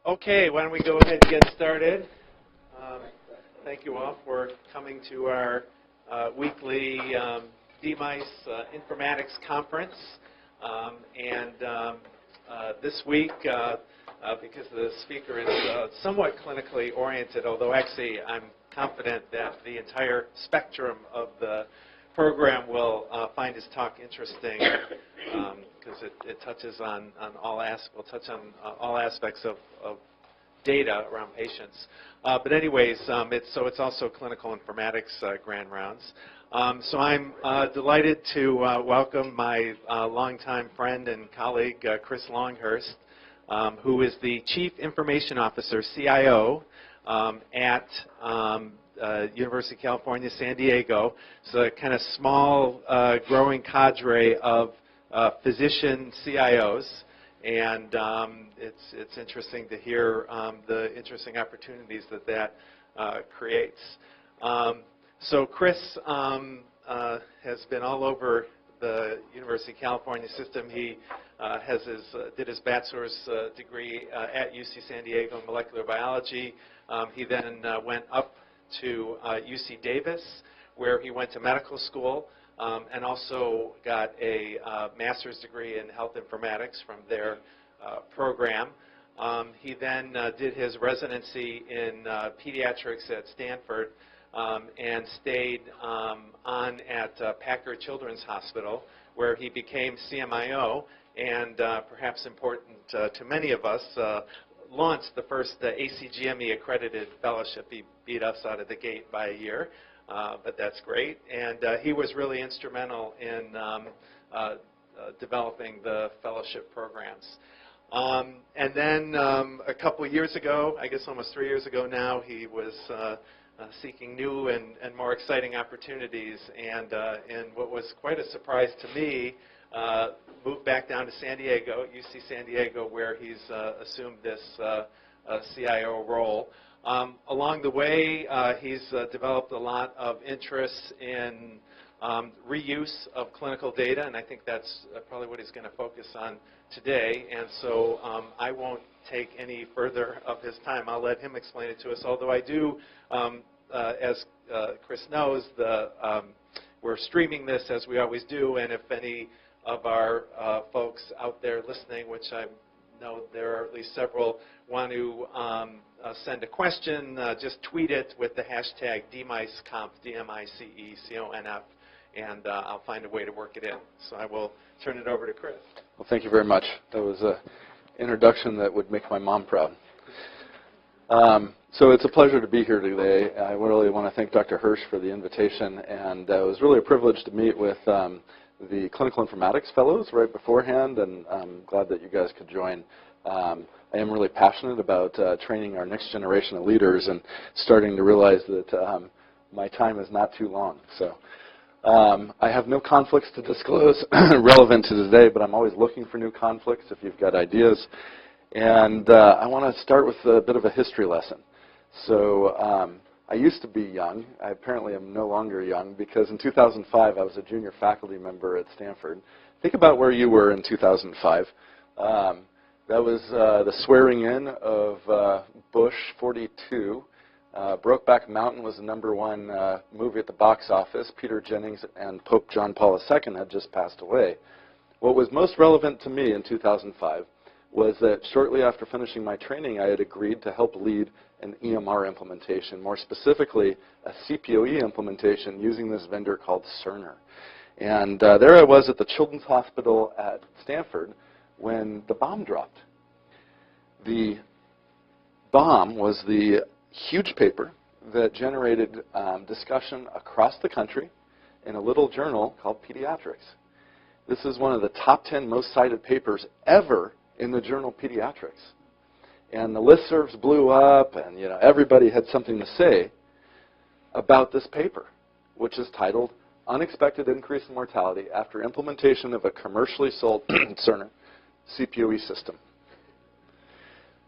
Okay, why don't we go ahead and get started. Thank you all for coming to our weekly DMICE Informatics Conference. This week, because the speaker is somewhat clinically oriented, although actually I'm confident that the entire spectrum of the program will find his talk interesting because it touches on all all aspects of data around patients. But anyways, it's also clinical informatics grand rounds. So I'm delighted to welcome my longtime friend and colleague, Chris Longhurst, who is the Chief Information Officer, CIO, at University of California, San Diego. It's a kind of small, growing cadre of physician CIOs. And it's interesting to hear the interesting opportunities that creates. So Chris has been all over the University of California system. He did his bachelor's degree at UC San Diego in molecular biology. He then went up to UC Davis, where he went to medical school. And also got a master's degree in health informatics from their program. He then did his residency in pediatrics at Stanford and stayed on at Packard Children's Hospital, where he became CMIO and, perhaps important to many of us, launched the first ACGME accredited fellowship. He beat us out of the gate by a year. But that's great. And he was really instrumental in developing the fellowship programs. And then a couple years ago, I guess almost 3 years ago now, he was seeking new and more exciting opportunities. And what was quite a surprise to me, moved back down to San Diego, UC San Diego, where he's assumed this CIO role. Along the way, he's developed a lot of interest in reuse of clinical data, and I think that's probably what he's going to focus on today. And so I won't take any further of his time. I'll let him explain it to us, although I do, as Chris knows, we're streaming this as we always do, and if any of our folks out there listening, which I know there are at least several, want to send a question, just tweet it with the hashtag DMICEConf, DMICECONF, and I'll find a way to work it in. So I will turn it over to Chris. Well, thank you very much. That was an introduction that would make my mom proud. So it's a pleasure to be here today. I really want to thank Dr. Hirsch for the invitation, and it was really a privilege to meet with the Clinical Informatics Fellows right beforehand, and I'm glad that you guys could join. I am really passionate about training our next generation of leaders and starting to realize that my time is not too long. So I have no conflicts to disclose relevant to today, but I'm always looking for new conflicts if you've got ideas. And I want to start with a bit of a history lesson. So I used to be young. I apparently am no longer young because in 2005 I was a junior faculty member at Stanford. Think about where you were in 2005. That was the swearing in of Bush 42. Brokeback Mountain was the #1 movie at the box office. Peter Jennings and Pope John Paul II had just passed away. What was most relevant to me in 2005 was that shortly after finishing my training, I had agreed to help lead an EMR implementation, more specifically a CPOE implementation using this vendor called Cerner. And there I was at the Children's Hospital at Stanford when the bomb dropped. The bomb was the huge paper that generated discussion across the country in a little journal called Pediatrics. This is one of the top 10 most cited papers ever in the journal Pediatrics. And the listservs blew up, and everybody had something to say about this paper, which is titled Unexpected Increase in Mortality After Implementation of a Commercially Sold Cerner CPOE System.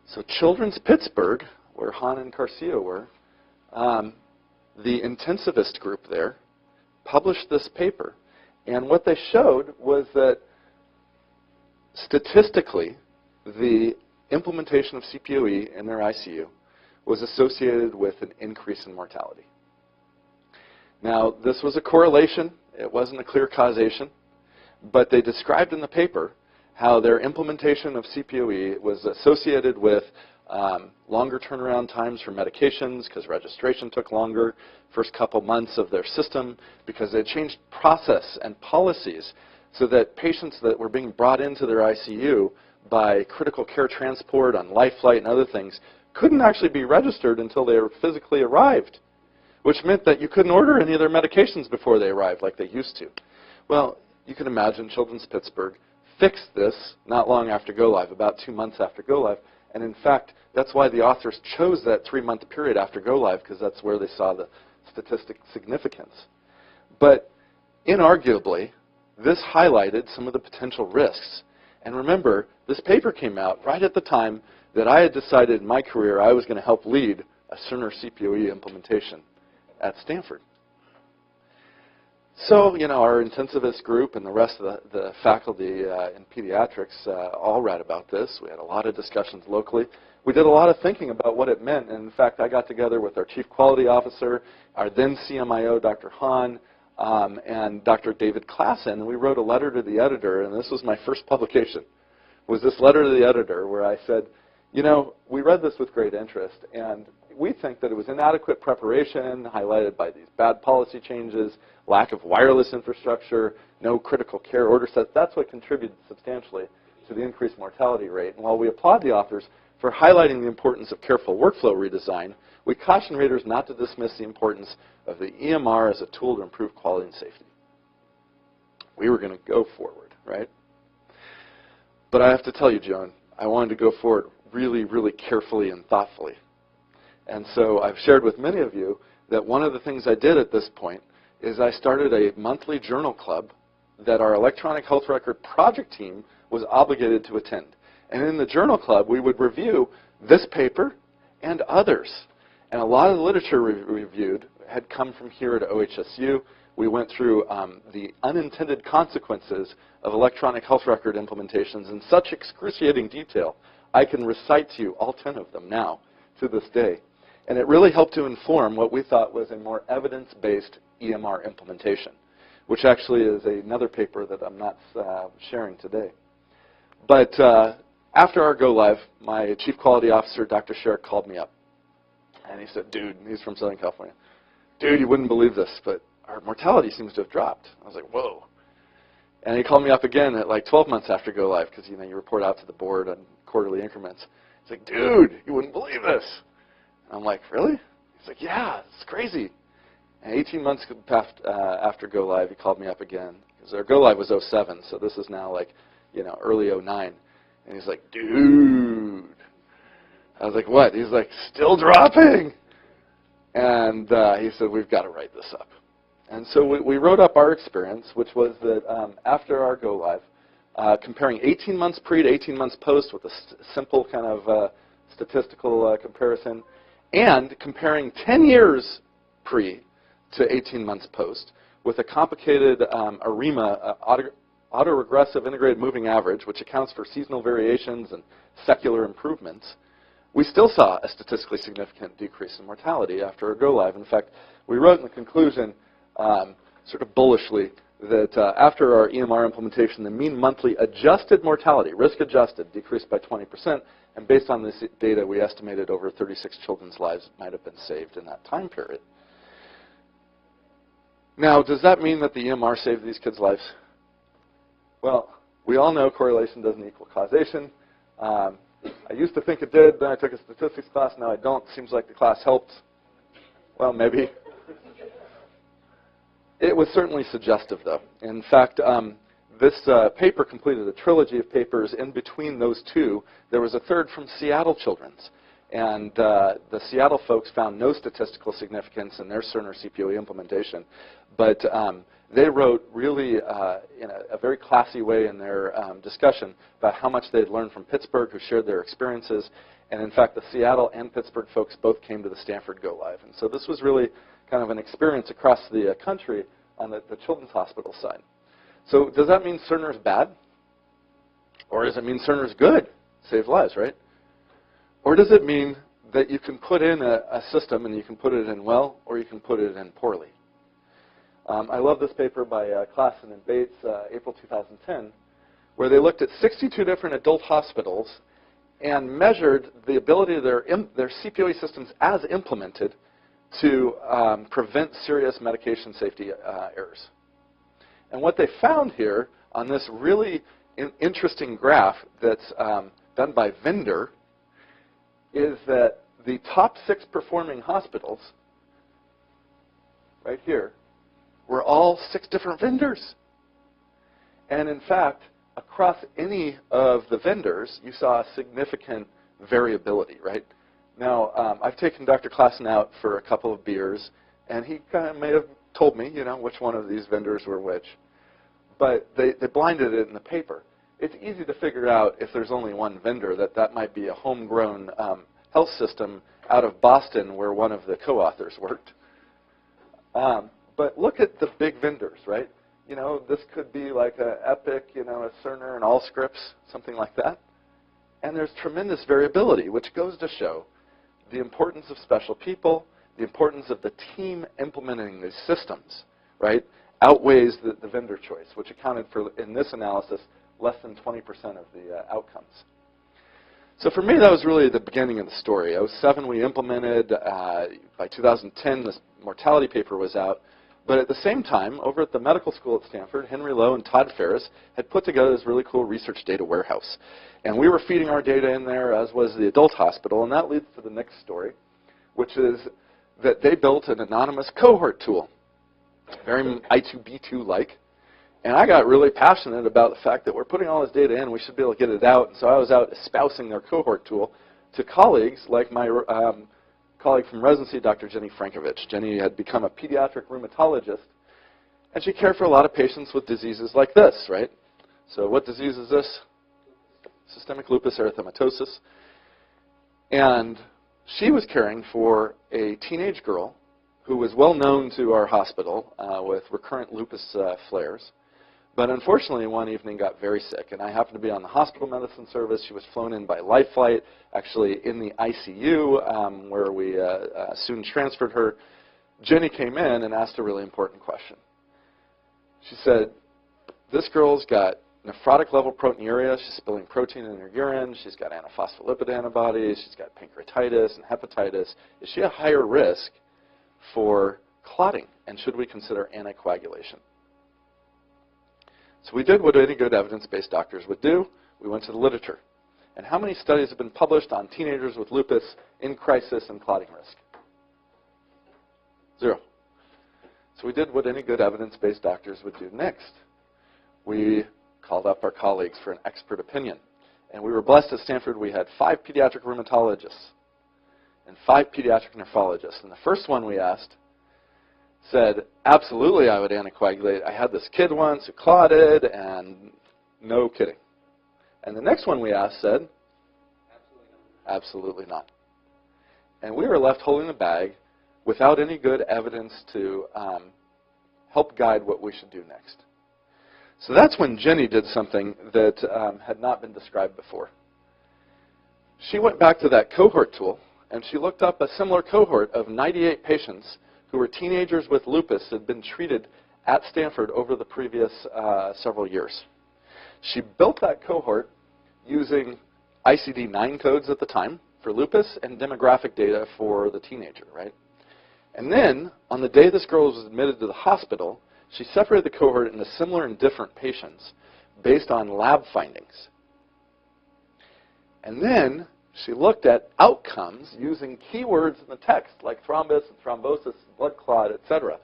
So Children's Pittsburgh, where Han and Garcia were, the intensivist group there published this paper. And what they showed was that statistically, the implementation of CPOE in their ICU was associated with an increase in mortality. Now, this was a correlation. It wasn't a clear causation. But they described in the paper how their implementation of CPOE was associated with longer turnaround times for medications because registration took longer, first couple months of their system, because they changed process and policies so that patients that were being brought into their ICU by critical care transport on life flight and other things couldn't actually be registered until they physically arrived, which meant that you couldn't order any of their medications before they arrived like they used to. Well, you can imagine Children's Pittsburgh fixed this not long after go-live, about 2 months after go-live. And in fact, that's why the authors chose that 3-month period after go-live, because that's where they saw the statistic significance. But inarguably, this highlighted some of the potential risks. And remember, this paper came out right at the time that I had decided in my career I was going to help lead a Cerner CPOE implementation at Stanford. So, you know, our intensivist group and the rest of the faculty in pediatrics all read about this. We had a lot of discussions locally. We did a lot of thinking about what it meant. And in fact, I got together with our chief quality officer, our then CMIO, Dr. Hahn, and Dr. David Klassen, and we wrote a letter to the editor, and this was my first publication, was this letter to the editor where I said, you know, we read this with great interest, and we think that it was inadequate preparation highlighted by these bad policy changes, lack of wireless infrastructure, no critical care order sets. That's what contributed substantially to the increased mortality rate. And while we applaud the authors for highlighting the importance of careful workflow redesign, we caution readers not to dismiss the importance of the EMR as a tool to improve quality and safety. We were going to go forward, right? But I have to tell you, Joan, I wanted to go forward really, really carefully and thoughtfully. And so I've shared with many of you that one of the things I did at this point is I started a monthly journal club that our electronic health record project team was obligated to attend. And in the journal club, we would review this paper and others. And a lot of the literature we reviewed had come from here at OHSU. We went through the unintended consequences of electronic health record implementations in such excruciating detail. I can recite to you all 10 of them now to this day. And it really helped to inform what we thought was a more evidence-based EMR implementation, which actually is another paper that I'm not sharing today. But after our go-live, my chief quality officer, Dr. Sherrick, called me up. And he said, dude, he's from Southern California, dude, you wouldn't believe this, but our mortality seems to have dropped. I was like, whoa. And he called me up again at like 12 months after go-live, because you know, you report out to the board on quarterly increments. He's like, dude, you wouldn't believe this. And I'm like, really? He's like, yeah, it's crazy. And 18 months after go-live, he called me up again, because our go-live was 07, so this is now like, you know, early 09. And he's like, dude. I was like, what? He's like, still dropping. And he said, we've got to write this up. And so we wrote up our experience, which was that after our go-live, comparing 18 months pre to 18 months post with a simple kind of statistical comparison, and comparing 10 years pre to 18 months post with a complicated ARIMA, autoregressive integrated moving average, which accounts for seasonal variations and secular improvements, we still saw a statistically significant decrease in mortality after a go-live. In fact, we wrote in the conclusion, sort of bullishly, that after our EMR implementation, the mean monthly adjusted mortality, risk-adjusted, decreased by 20%. And based on this data, we estimated over 36 children's lives might have been saved in that time period. Now, does that mean that the EMR saved these kids' lives? Well, we all know correlation doesn't equal causation. I used to think it did, then I took a statistics class, now I don't. Seems like the class helped. Well, maybe. It was certainly suggestive, though. In fact, this paper completed a trilogy of papers. In between those two, there was a third from Seattle Children's. And the Seattle folks found no statistical significance in their Cerner CPOE implementation. But they wrote really in a very classy way in their discussion about how much they had learned from Pittsburgh, who shared their experiences. And in fact, the Seattle and Pittsburgh folks both came to the Stanford Go Live. And so this was really kind of an experience across the country on the children's hospital side. So does that mean Cerner's bad? Or does it mean Cerner's good? Save lives, right? Or does it mean that you can put in a system and you can put it in well or you can put it in poorly? I love this paper by Klassen and Bates, April 2010, where they looked at 62 different adult hospitals and measured the ability of their CPOE systems as implemented to prevent serious medication safety errors. And what they found here on this really interesting graph that's done by vendor is that the top 6 performing hospitals, right here, were all 6 different vendors. And in fact, across any of the vendors, you saw a significant variability, right? Now, I've taken Dr. Klassen out for a couple of beers, and he kind of may have told me, which one of these vendors were which. But they blinded it in the paper. It's easy to figure out if there's only one vendor that might be a homegrown health system out of Boston where one of the co-authors worked. But look at the big vendors, right? This could be like an Epic, a Cerner and Allscripts, something like that. And there's tremendous variability, which goes to show the importance of special people, the importance of the team implementing these systems, right, outweighs the vendor choice, which accounted for, in this analysis, less than 20% of the outcomes. So for me, that was really the beginning of the story. 2007, we implemented. By 2010, this mortality paper was out. But at the same time, over at the medical school at Stanford, Henry Lowe and Todd Ferris had put together this really cool research data warehouse. And we were feeding our data in there, as was the adult hospital. And that leads to the next story, which is that they built an anonymous cohort tool, very I2B2-like. And I got really passionate about the fact that we're putting all this data in, we should be able to get it out. And so I was out espousing their cohort tool to colleagues like my colleague from residency, Dr. Jenny Frankovich. Jenny had become a pediatric rheumatologist, and she cared for a lot of patients with diseases like this, right? So what disease is this? Systemic lupus erythematosus. And she was caring for a teenage girl who was well known to our hospital with recurrent lupus flares. But unfortunately, one evening got very sick, and I happened to be on the hospital medicine service. She was flown in by life flight, actually in the ICU, where we soon transferred her. Jenny came in and asked a really important question. She said, this girl's got nephrotic level proteinuria. She's spilling protein in her urine. She's got antiphospholipid antibodies. She's got pancreatitis and hepatitis. Is she a higher risk for clotting, and should we consider anticoagulation? So we did what any good evidence-based doctors would do. We went to the literature. And how many studies have been published on teenagers with lupus in crisis and clotting risk? 0. So we did what any good evidence-based doctors would do next. We called up our colleagues for an expert opinion. And we were blessed at Stanford. We had 5 pediatric rheumatologists and 5 pediatric nephrologists. And the first one we asked said, absolutely, I would anticoagulate. I had this kid once who clotted, and no kidding. And the next one we asked said, absolutely not. And we were left holding the bag without any good evidence to help guide what we should do next. So that's when Jenny did something that had not been described before. She went back to that cohort tool, and she looked up a similar cohort of 98 patients who were teenagers with lupus that had been treated at Stanford over the previous several years. She built that cohort using ICD-9 codes at the time for lupus and demographic data for the teenager, right? And then, on the day this girl was admitted to the hospital, she separated the cohort into similar and different patients based on lab findings. And then she looked at outcomes using keywords in the text, like thrombus and thrombosis, blood clot, etc.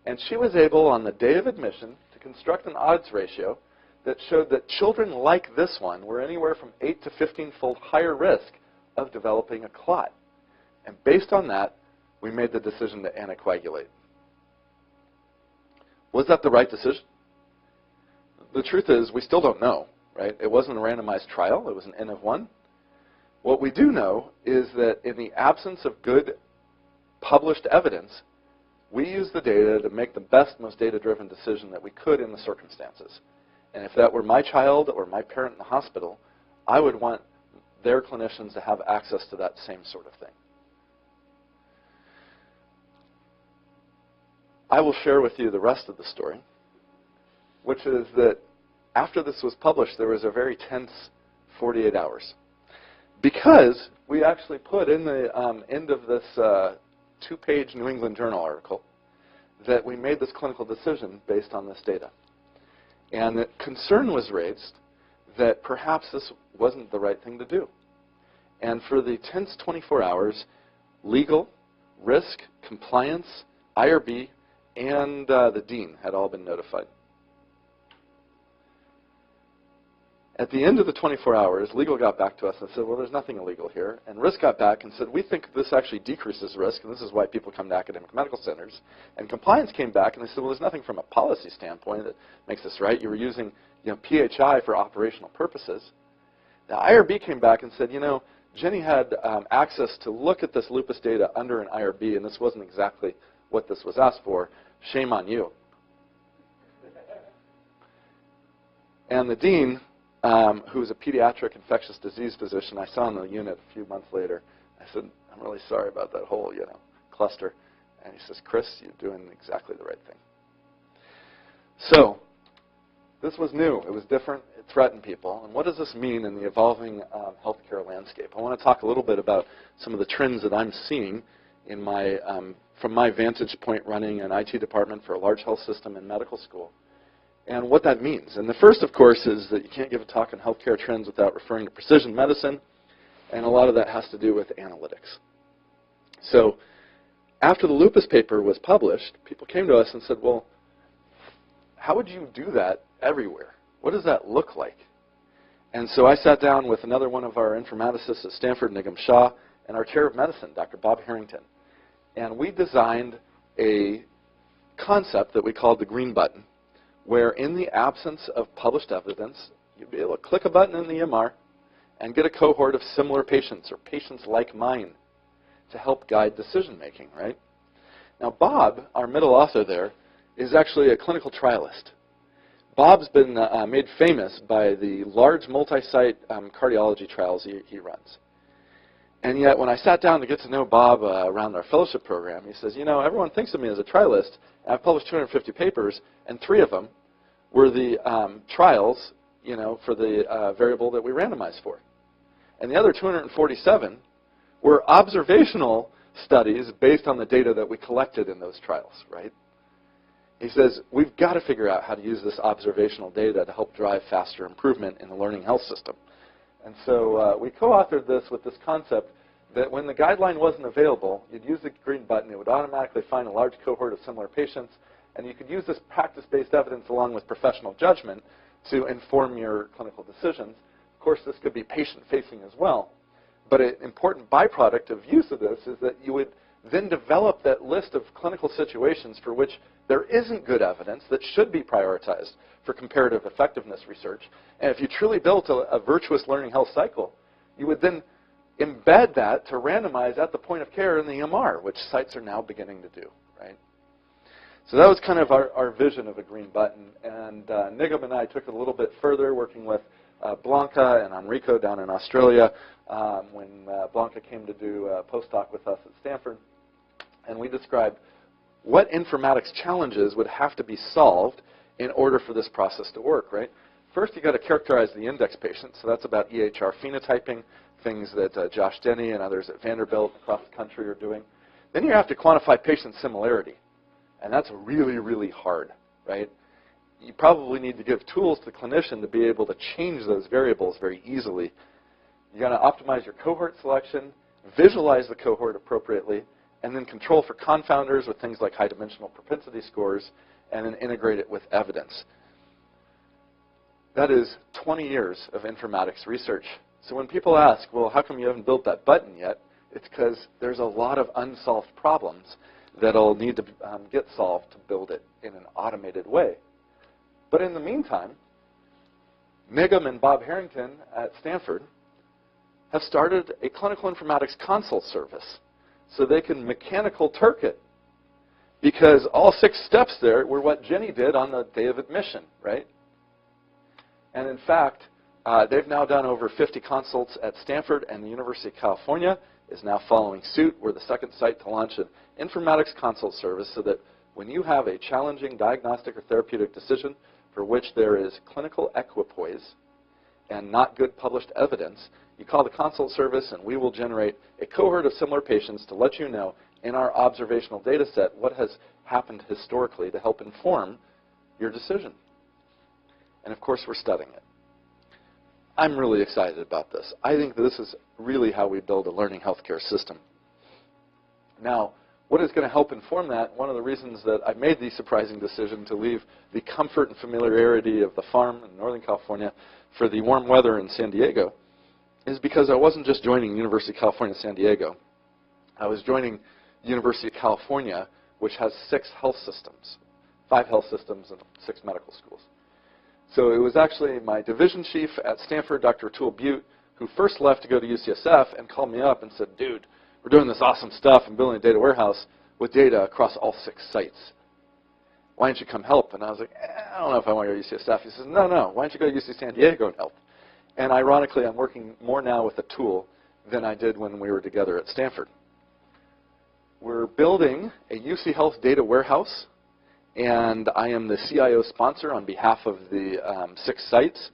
And she was able, on the day of admission, to construct an odds ratio that showed that children like this one were anywhere from 8 to 15-fold higher risk of developing a clot. And based on that, we made the decision to anticoagulate. Was that the right decision? The truth is, we still don't know, right? It wasn't a randomized trial. It was an N of 1. What we do know is that in the absence of good published evidence, we used the data to make the best, most data-driven decision that we could in the circumstances. And if that were my child or my parent in the hospital, I would want their clinicians to have access to that same sort of thing. I will share with you the rest of the story, which is that after this was published, there was a very tense 48 hours. Because we actually put in the end of this 2-page New England Journal article that we made this clinical decision based on this data. And that concern was raised that perhaps this wasn't the right thing to do. And for the tense 24 hours, legal, risk, compliance, IRB, and the dean had all been notified. At the end of the 24 hours, legal got back to us and said, well, there's nothing illegal here. And risk got back and said, we think this actually decreases risk, and this is why people come to academic medical centers. And compliance came back, and they said, well, there's nothing from a policy standpoint that makes this right. You were using PHI for operational purposes. The IRB came back and said, Jenny had access to look at this lupus data under an IRB, and this wasn't exactly what this was asked for. Shame on you. And the dean, who was a pediatric infectious disease physician, I saw in the unit a few months later. I said, I'm really sorry about that whole, cluster. And he says, Chris, you're doing exactly the right thing. So this was new. It was different. It threatened people. And what does this mean in the evolving healthcare landscape? I want to talk a little bit about some of the trends that I'm seeing in my, from my vantage point running an IT department for a large health system in medical school, and what that means. And the first, of course, is that you can't give a talk on healthcare trends without referring to precision medicine, and a lot of that has to do with analytics. So after the lupus paper was published, people came to us and said, well, how would you do that everywhere? What does that look like? And so I sat down with another one of our informaticists at Stanford, Nigam Shah, and our chair of medicine, Dr. Bob Harrington. And we designed a concept that we called the green button, where in the absence of published evidence, you'd be able to click a button in the EMR and get a cohort of similar patients or patients like mine to help guide decision making, right? Now Bob, our middle author there, is actually a clinical trialist. Bob's been made famous by the large multi-site cardiology trials he runs. And yet, when I sat down to get to know Bob around our fellowship program, he says, everyone thinks of me as a trialist, and I've published 250 papers, and 3 of them were the trials, for the variable that we randomized for. And the other 247 were observational studies based on the data that we collected in those trials, right? He says, we've got to figure out how to use this observational data to help drive faster improvement in the learning health system. And so we co-authored this with this concept that when the guideline wasn't available, you'd use the green button. It would automatically find a large cohort of similar patients. And you could use this practice-based evidence along with professional judgment to inform your clinical decisions. Of course, this could be patient-facing as well. But an important byproduct of use of this is that you would then develop that list of clinical situations for which there isn't good evidence that should be prioritized for comparative effectiveness research. And if you truly built a virtuous learning health cycle, you would then embed that to randomize at the point of care in the EMR, which sites are now beginning to do, right? So that was kind of our vision of a green button. And Nigam and I took it a little bit further, working with Blanca and Enrico down in Australia when Blanca came to do a postdoc with us at Stanford. And we described what informatics challenges would have to be solved in order for this process to work, right? First, you've got to characterize the index patient. So that's about EHR phenotyping, things that Josh Denny and others at Vanderbilt across the country are doing. Then you have to quantify patient similarity. And that's really, really hard, right? You probably need to give tools to the clinician to be able to change those variables very easily. You've got to optimize your cohort selection, visualize the cohort appropriately, and then control for confounders with things like high-dimensional propensity scores, and then integrate it with evidence. That is 20 years of informatics research. So when people ask, well, how come you haven't built that button yet? It's because there's a lot of unsolved problems that'll need to get solved to build it in an automated way. But in the meantime, Nigam and Bob Harrington at Stanford have started a clinical informatics consult service so they can mechanical Turk it. Because all 6 steps there were what Jenny did on the day of admission, right? And in fact, They've now done over 50 consults at Stanford, and the University of California is now following suit. We're the second site to launch an informatics consult service so that when you have a challenging diagnostic or therapeutic decision for which there is clinical equipoise and not good published evidence, you call the consult service and we will generate a cohort of similar patients to let you know in our observational data set what has happened historically to help inform your decision. And of course, we're studying it. I'm really excited about this. I think this is really how we build a learning healthcare system. Now, what is going to help inform that? One of the reasons that I made the surprising decision to leave the comfort and familiarity of the farm in Northern California for the warm weather in San Diego is because I wasn't just joining University of California, San Diego. I was joining University of California, which has 6 health systems, 5 health systems and 6 medical schools. So it was actually my division chief at Stanford, Dr. Atul Butte, who first left to go to UCSF and called me up and said, dude, we're doing this awesome stuff and building a data warehouse with data across all 6 sites. Why don't you come help? And I was like, I don't know if I want to go to UCSF. He says, no, why don't you go to UC San Diego and help? And ironically, I'm working more now with Atul than I did when we were together at Stanford. We're building a UC Health data warehouse, and I am the CIO sponsor on behalf of the 6 sites.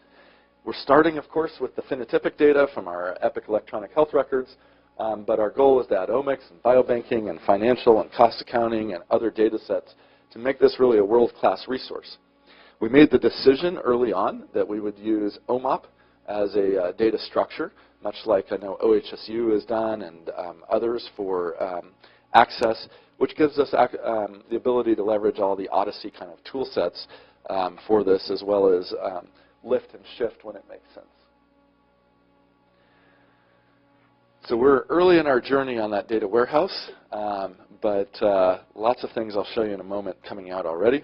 We're starting, of course, with the phenotypic data from our Epic electronic health records, but our goal is to add omics and biobanking and financial and cost accounting and other data sets to make this really a world-class resource. We made the decision early on that we would use OMOP as a data structure, much like I know OHSU has done and others for access, which gives us the ability to leverage all the Odyssey kind of tool sets for this, as well as lift and shift when it makes sense. So we're early in our journey on that data warehouse, but lots of things I'll show you in a moment coming out already.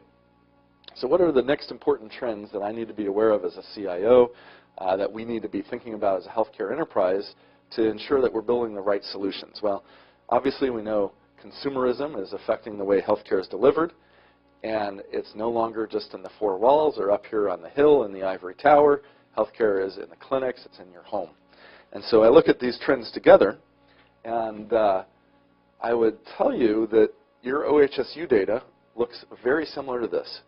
So what are the next important trends that I need to be aware of as a CIO, that we need to be thinking about as a healthcare enterprise to ensure that we're building the right solutions? Well, obviously we know consumerism is affecting the way healthcare is delivered, and it's no longer just in the 4 walls or up here on the hill in the ivory tower. Healthcare is in the clinics, it's in your home. And so I look at these trends together, and I would tell you that your OHSU data looks very similar to this.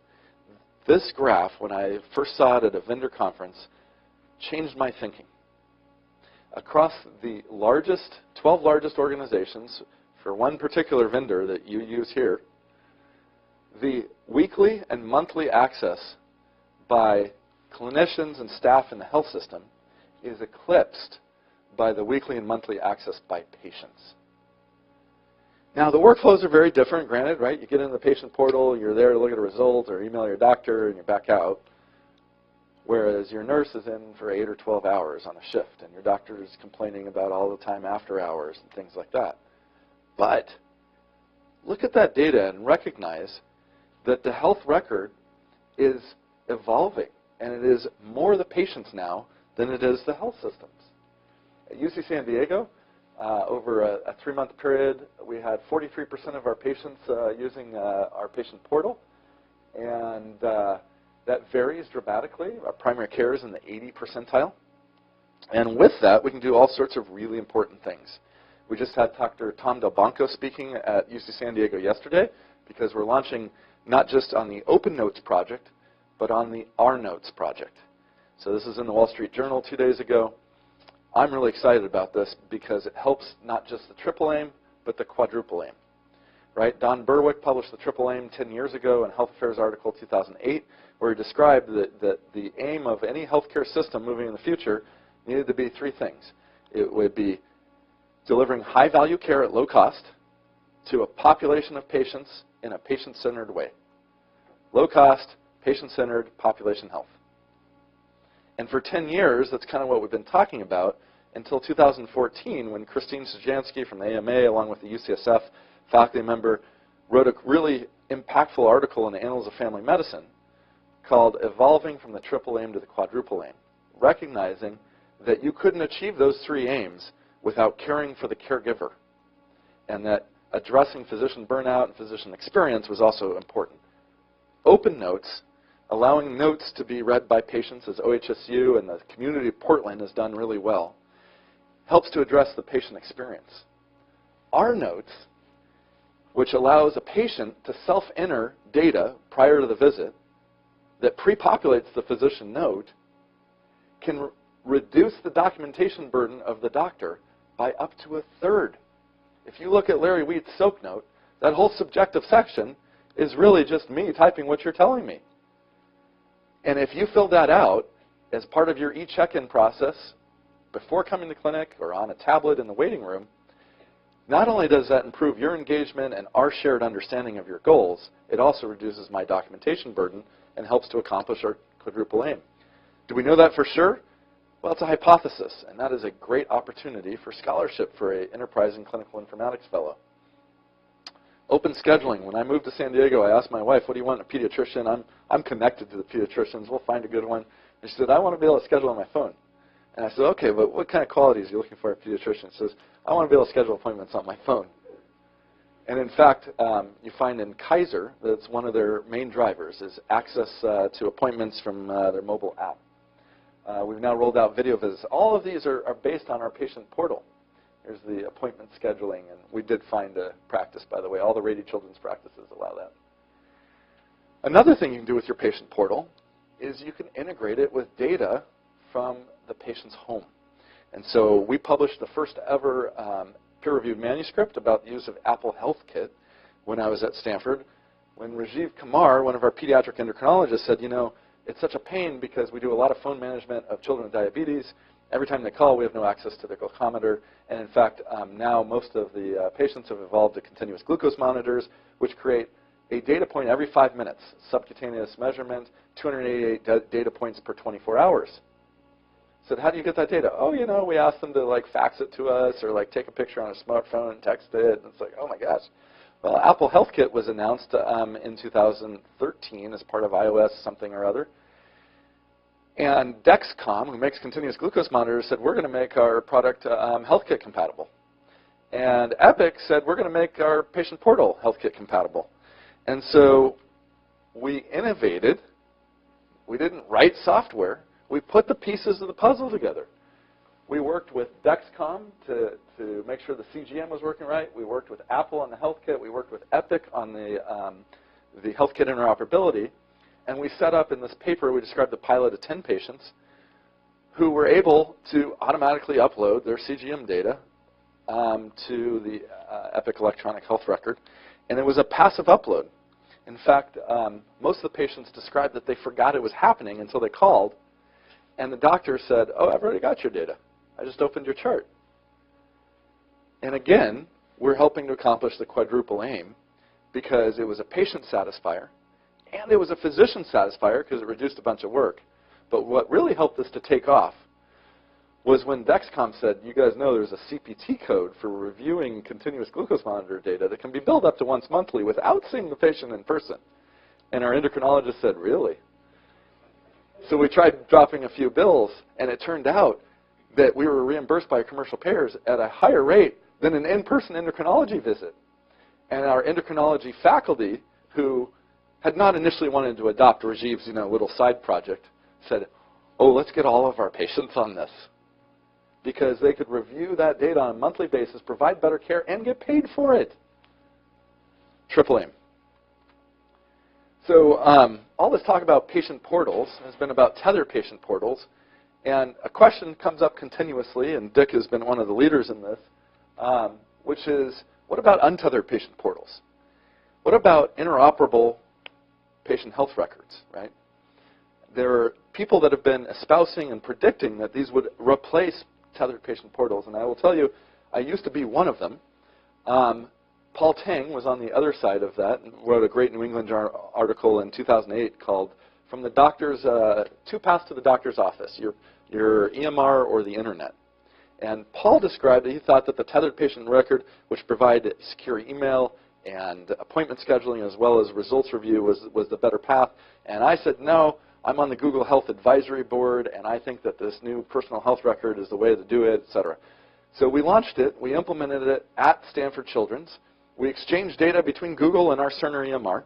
This graph, when I first saw it at a vendor conference, changed my thinking. Across the 12 largest organizations, for one particular vendor that you use here, the weekly and monthly access by clinicians and staff in the health system is eclipsed by the weekly and monthly access by patients. Now, the workflows are very different, granted, right? You get into the patient portal, you're there to look at a result or email your doctor, and you're back out. Whereas your nurse is in for 8 or 12 hours on a shift, and your doctor is complaining about all the time after hours and things like that. But look at that data and recognize that the health record is evolving, and it is more the patients now than it is the health systems. At UC San Diego, over a 3-month period, we had 43% of our patients using our patient portal, and that varies dramatically. Our primary care is in the 80 percentile. And with that, we can do all sorts of really important things. We just had Dr. Tom Del Banco speaking at UC San Diego yesterday, because we're launching not just on the Open Notes project, but on the R Notes project. So this is in the Wall Street Journal 2 days ago. I'm really excited about this because it helps not just the triple aim, but the quadruple aim. Right? Don Berwick published the triple aim 10 years ago in Health Affairs article 2008, where he described that the aim of any healthcare system moving in the future needed to be 3 things. It would be delivering high-value care at low cost to a population of patients in a patient-centered way. Low cost, patient-centered, population health. And for 10 years, that's kind of what we've been talking about until 2014, when Christine Sujansky from the AMA, along with the UCSF faculty member, wrote a really impactful article in the Annals of Family Medicine called Evolving from the Triple Aim to the Quadruple Aim, recognizing that you couldn't achieve those 3 aims without caring for the caregiver, and that addressing physician burnout and physician experience was also important. Open Notes allowing notes to be read by patients as OHSU and the community of Portland has done really well, helps to address the patient experience. Our notes, which allows a patient to self-enter data prior to the visit that pre-populates the physician note, can reduce the documentation burden of the doctor by up to a third. If you look at Larry Wheat's SOAP note, that whole subjective section is really just me typing what you're telling me. And if you fill that out as part of your e-check-in process before coming to clinic or on a tablet in the waiting room, not only does that improve your engagement and our shared understanding of your goals, it also reduces my documentation burden and helps to accomplish our quadruple aim. Do we know that for sure? Well, it's a hypothesis, and that is a great opportunity for scholarship for an enterprising clinical informatics fellow. Open scheduling. When I moved to San Diego, I asked my wife, what do you want in a pediatrician? I'm connected to the pediatricians. We'll find a good one. And she said, I want to be able to schedule on my phone. And I said, okay, but what kind of qualities are you looking for in a pediatrician? She says, I want to be able to schedule appointments on my phone. And in fact, you find in Kaiser, that's one of their main drivers, is access to appointments from their mobile app. We've now rolled out video visits. All of these are based on our patient portal. Here's the appointment scheduling, and we did find a practice, by the way. All the Rady Children's practices allow that. Another thing you can do with your patient portal is you can integrate it with data from the patient's home. And so we published the first ever peer-reviewed manuscript about the use of Apple Health Kit when I was at Stanford, when Rajiv Kumar, one of our pediatric endocrinologists, said, you know, it's such a pain because we do a lot of phone management of children with diabetes. Every time they call, we have no access to their glucometer. And in fact, now most of the patients have evolved to continuous glucose monitors, which create a data point every 5 minutes, subcutaneous measurement, 288 data points per 24 hours. Said, how do you get that data? Oh, you know, we ask them to like fax it to us or like take a picture on a smartphone and text it. And it's like, oh my gosh. Well, Apple Health Kit was announced in 2013 as part of iOS something or other. And Dexcom, who makes continuous glucose monitors, said, we're going to make our product HealthKit compatible. And Epic said, we're going to make our patient portal HealthKit compatible. And so we innovated. We didn't write software. We put the pieces of the puzzle together. We worked with Dexcom to make sure the CGM was working right. We worked with Apple on the HealthKit. We worked with Epic on the HealthKit interoperability. And we set up in this paper, we described the pilot of 10 patients who were able to automatically upload their CGM data to the Epic electronic health record. And it was a passive upload. In fact, most of the patients described that they forgot it was happening until they called. And the doctor said, oh, I've already got your data. I just opened your chart. And again, we're helping to accomplish the quadruple aim because it was a patient satisfier and it was a physician satisfier because it reduced a bunch of work. But what really helped us to take off was when Dexcom said, you guys know there's a CPT code for reviewing continuous glucose monitor data that can be billed up to once monthly without seeing the patient in person. And our endocrinologist said, really? So we tried dropping a few bills, and it turned out that we were reimbursed by commercial payers at a higher rate than an in-person endocrinology visit. And our endocrinology faculty, who had not initially wanted to adopt Rajiv's little side project, said, oh, let's get all of our patients on this. Because they could review that data on a monthly basis, provide better care, and get paid for it. Triple aim. So all this talk about patient portals has been about tethered patient portals. And a question comes up continuously, and Dick has been one of the leaders in this, which is, what about untethered patient portals? What about interoperable patient health records, right? There are people that have been espousing and predicting that these would replace tethered patient portals. And I will tell you, I used to be one of them. Paul Tang was on the other side of that and wrote a great New England Journal article in 2008 called From the Doctor's, Two Paths to the Doctor's Office, your EMR or the Internet. And Paul described that he thought that the tethered patient record, which provided secure email and appointment scheduling as well as results review was the better path. And I said, no, I'm on the Google Health Advisory Board, and I think that this new personal health record is the way to do it, et cetera. So we launched it. We implemented it at Stanford Children's. We exchanged data between Google and our Cerner EMR.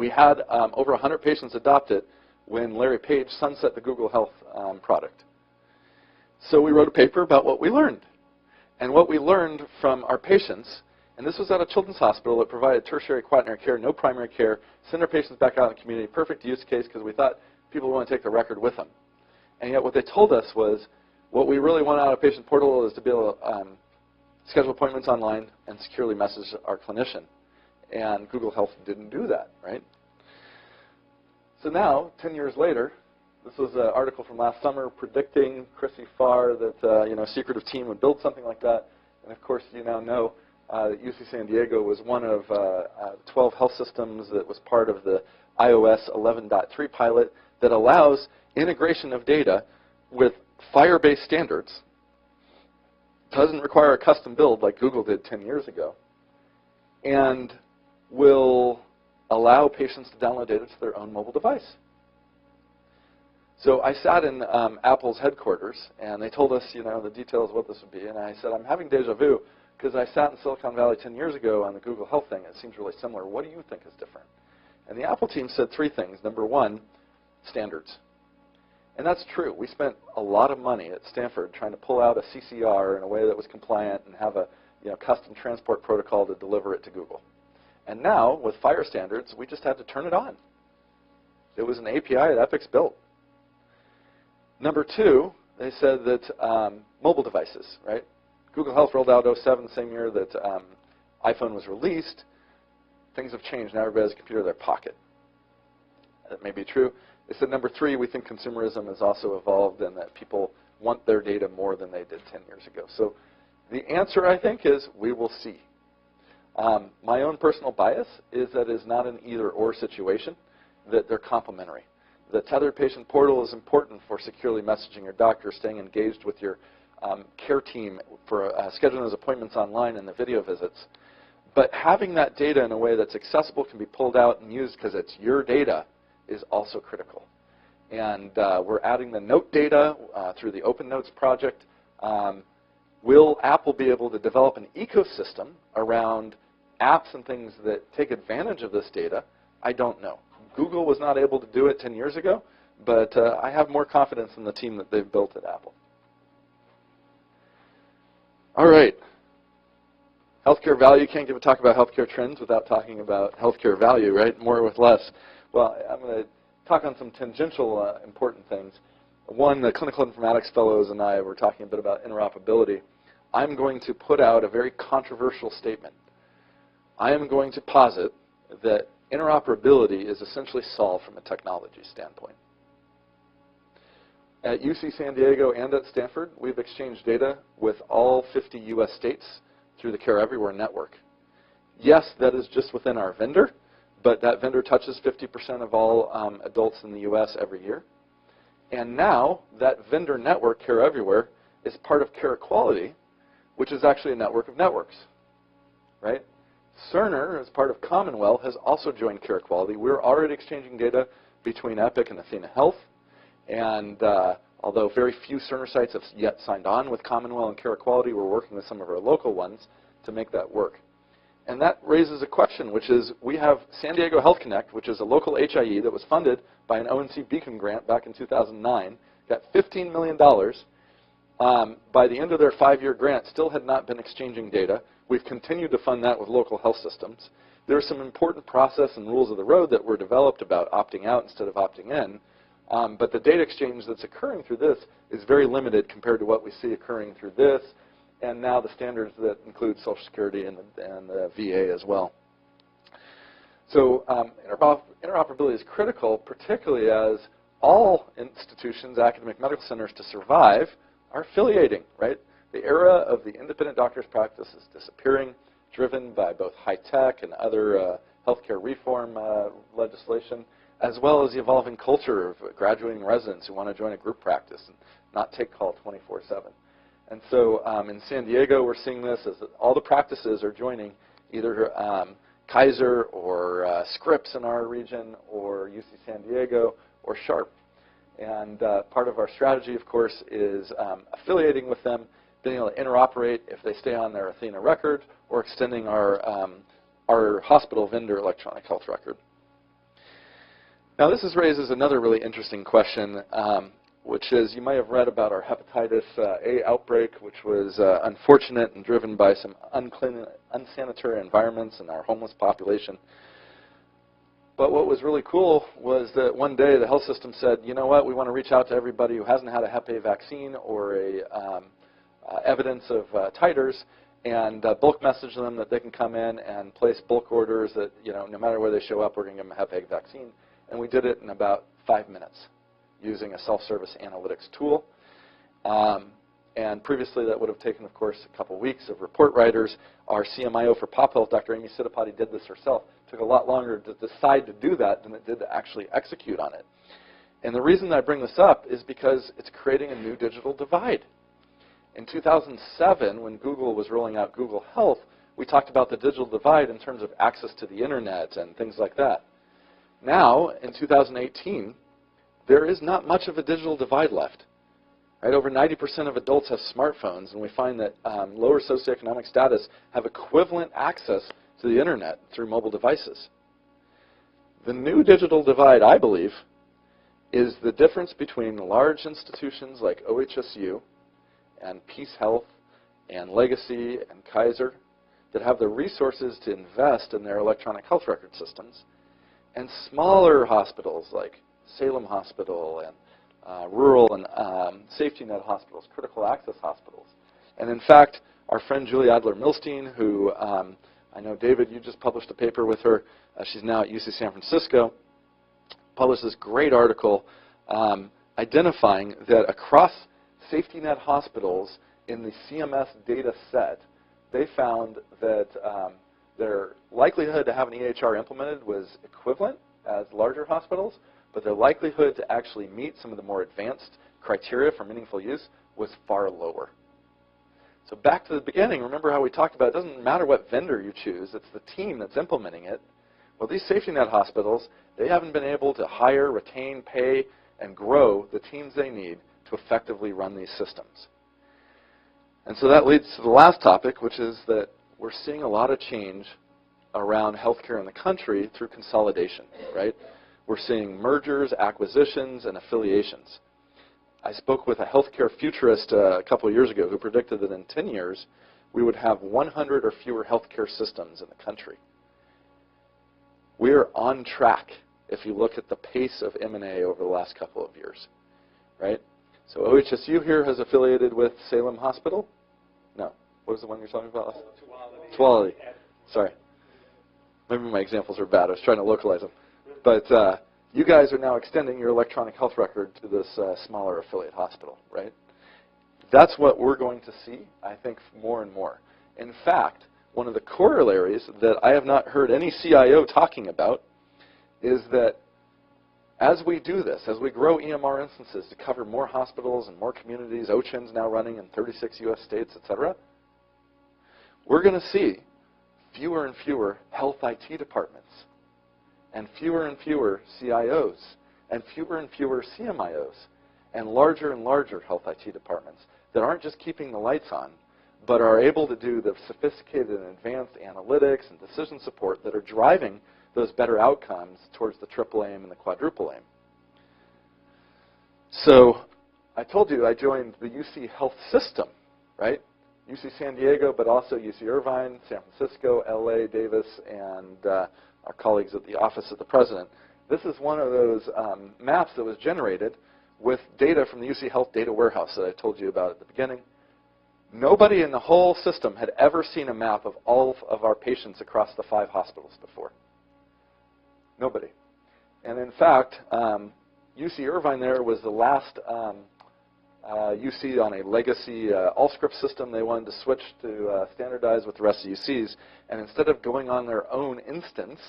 We had over 100 patients adopt it when Larry Page sunset the Google Health product. So we wrote a paper about what we learned. And what we learned from our patients, and this was at a children's hospital that provided tertiary quaternary care, no primary care, send our patients back out in the community, perfect use case because we thought people would want to take the record with them. And yet what they told us was, what we really want out of patient portal is to be able to schedule appointments online and securely message our clinician. And Google Health didn't do that, right? So now, 10 years later, this was an article from last summer predicting Chrissy Farr that a secretive team would build something like that. And of course, you now know that UC San Diego was one of 12 health systems that was part of the iOS 11.3 pilot that allows integration of data with FHIR-based standards. Doesn't require a custom build like Google did 10 years ago, and will allow patients to download data to their own mobile device. So I sat in Apple's headquarters, and they told us, the details of what this would be. And I said, I'm having deja vu, because I sat in Silicon Valley 10 years ago on the Google Health thing. It seems really similar. What do you think is different? And the Apple team said three things. Number one, standards. And that's true. We spent a lot of money at Stanford trying to pull out a CCR in a way that was compliant and have a custom transport protocol to deliver it to Google. And now, with FHIR standards, we just had to turn it on. It was an API that Epic's built. Number two, they said that mobile devices, right? Google Health rolled out 07, the same year that iPhone was released. Things have changed. Now everybody has a computer in their pocket. That may be true. They said number three, we think consumerism has also evolved and that people want their data more than they did 10 years ago. So the answer, I think, is we will see. My own personal bias is that it is not an either-or situation, that they're complementary. The tethered patient portal is important for securely messaging your doctor, staying engaged with your care team for scheduling those appointments online and the video visits. But having that data in a way that's accessible, can be pulled out and used because it's your data, is also critical. And we're adding the note data through the Open Notes project. Will Apple be able to develop an ecosystem around apps and things that take advantage of this data? I don't know. Google was not able to do it 10 years ago, but I have more confidence in the team that they've built at Apple. All right. Healthcare value. Can't give a talk about healthcare trends without talking about healthcare value, right? More with less. Well, I'm going to talk on some tangential important things. One, the clinical informatics fellows and I were talking a bit about interoperability. I'm going to put out a very controversial statement. I am going to posit that interoperability is essentially solved from a technology standpoint. At UC San Diego and at Stanford, we've exchanged data with all 50 US states through the Care Everywhere network. Yes, that is just within our vendor, but that vendor touches 50% of all adults in the US every year. And now that vendor network, Care Everywhere, is part of Care Equality, which is actually a network of networks, right? Cerner, as part of Commonwealth, has also joined Care Equality. We're already exchanging data between Epic and Athena Health. And although very few Cerner sites have yet signed on with Commonwealth and Care Equality, we're working with some of our local ones to make that work. And that raises a question, which is we have San Diego Health Connect, which is a local HIE that was funded by an ONC Beacon grant back in 2009, got $15 million. By the end of their 5-year grant, still had not been exchanging data. We've continued to fund that with local health systems. There are some important process and rules of the road that were developed about opting out instead of opting in. But the data exchange that's occurring through this is very limited compared to what we see occurring through this, and now the standards that include Social Security and the VA as well. So interoperability is critical, particularly as all institutions, academic medical centers, to survive are affiliating, right? The era of the independent doctor's practice is disappearing, driven by both high-tech and other healthcare reform legislation, as well as the evolving culture of graduating residents who want to join a group practice and not take call 24/7. And so in San Diego, we're seeing this as all the practices are joining either Kaiser or Scripps in our region, or UC San Diego, or Sharp. And part of our strategy, of course, is affiliating with them, being able to interoperate if they stay on their Athena record, or extending our hospital vendor electronic health record. Now this raises another really interesting question, which is you might have read about our hepatitis A outbreak, which was unfortunate and driven by some unclean, unsanitary environments in our homeless population. But what was really cool was that one day the health system said, you know what, we want to reach out to everybody who hasn't had a Hep A vaccine or evidence of titers, and bulk message them that they can come in and place bulk orders that, no matter where they show up, we're going to give them a Hep A vaccine. And we did it in about 5 minutes using a self-service analytics tool. And previously that would have taken, of course, a couple weeks of report writers. Our CMIO for Pop Health, Dr. Amy Siddipati, did this herself. It took a lot longer to decide to do that than it did to actually execute on it. And the reason I bring this up is because it's creating a new digital divide. In 2007, when Google was rolling out Google Health, we talked about the digital divide in terms of access to the internet and things like that. Now, in 2018, there is not much of a digital divide left. Right? Over 90% of adults have smartphones, and we find that lower socioeconomic status have equivalent access to the internet through mobile devices. The new digital divide, I believe, is the difference between large institutions like OHSU and Peace Health and Legacy and Kaiser that have the resources to invest in their electronic health record systems, and smaller hospitals like Salem Hospital and rural and safety net hospitals, critical access hospitals. And in fact, our friend Julie Adler-Milstein, who I know, David, you just published a paper with her. She's now at UC San Francisco, published this great article identifying that across safety net hospitals in the CMS data set, they found that their likelihood to have an EHR implemented was equivalent as larger hospitals, but their likelihood to actually meet some of the more advanced criteria for meaningful use was far lower. So back to the beginning, remember how we talked about it doesn't matter what vendor you choose, it's the team that's implementing it. Well, these safety net hospitals, they haven't been able to hire, retain, pay, and grow the teams they need to effectively run these systems. And so that leads to the last topic, which is that we're seeing a lot of change around healthcare in the country through consolidation, right? We're seeing mergers, acquisitions, and affiliations. I spoke with a healthcare futurist a couple of years ago who predicted that in 10 years, we would have 100 or fewer healthcare systems in the country. We are on track if you look at the pace of M&A over the last couple of years, right? So OHSU here has affiliated with Salem Hospital. No. What was the one you're talking about? Tuolumne. Sorry. Maybe my examples are bad. I was trying to localize them. But you guys are now extending your electronic health record to this smaller affiliate hospital, right? That's what we're going to see, I think, more and more. In fact, one of the corollaries that I have not heard any CIO talking about is that as we do this, as we grow EMR instances to cover more hospitals and more communities, OCHIN's now running in 36 U.S. states, et cetera, we're going to see fewer and fewer health IT departments, and fewer CIOs, and fewer CMIOs, and larger health IT departments that aren't just keeping the lights on, but are able to do the sophisticated and advanced analytics and decision support that are driving those better outcomes towards the triple aim and the quadruple aim. So I told you I joined the UC Health System, right? UC San Diego, but also UC Irvine, San Francisco, LA, Davis, and our colleagues at the Office of the President. This is one of those maps that was generated with data from the UC Health Data Warehouse that I told you about at the beginning. Nobody in the whole system had ever seen a map of all of our patients across the 5 hospitals before. Nobody. And in fact, UC Irvine there was the last UC on a legacy Allscripts system. They wanted to switch to standardize with the rest of UCs. And instead of going on their own instance,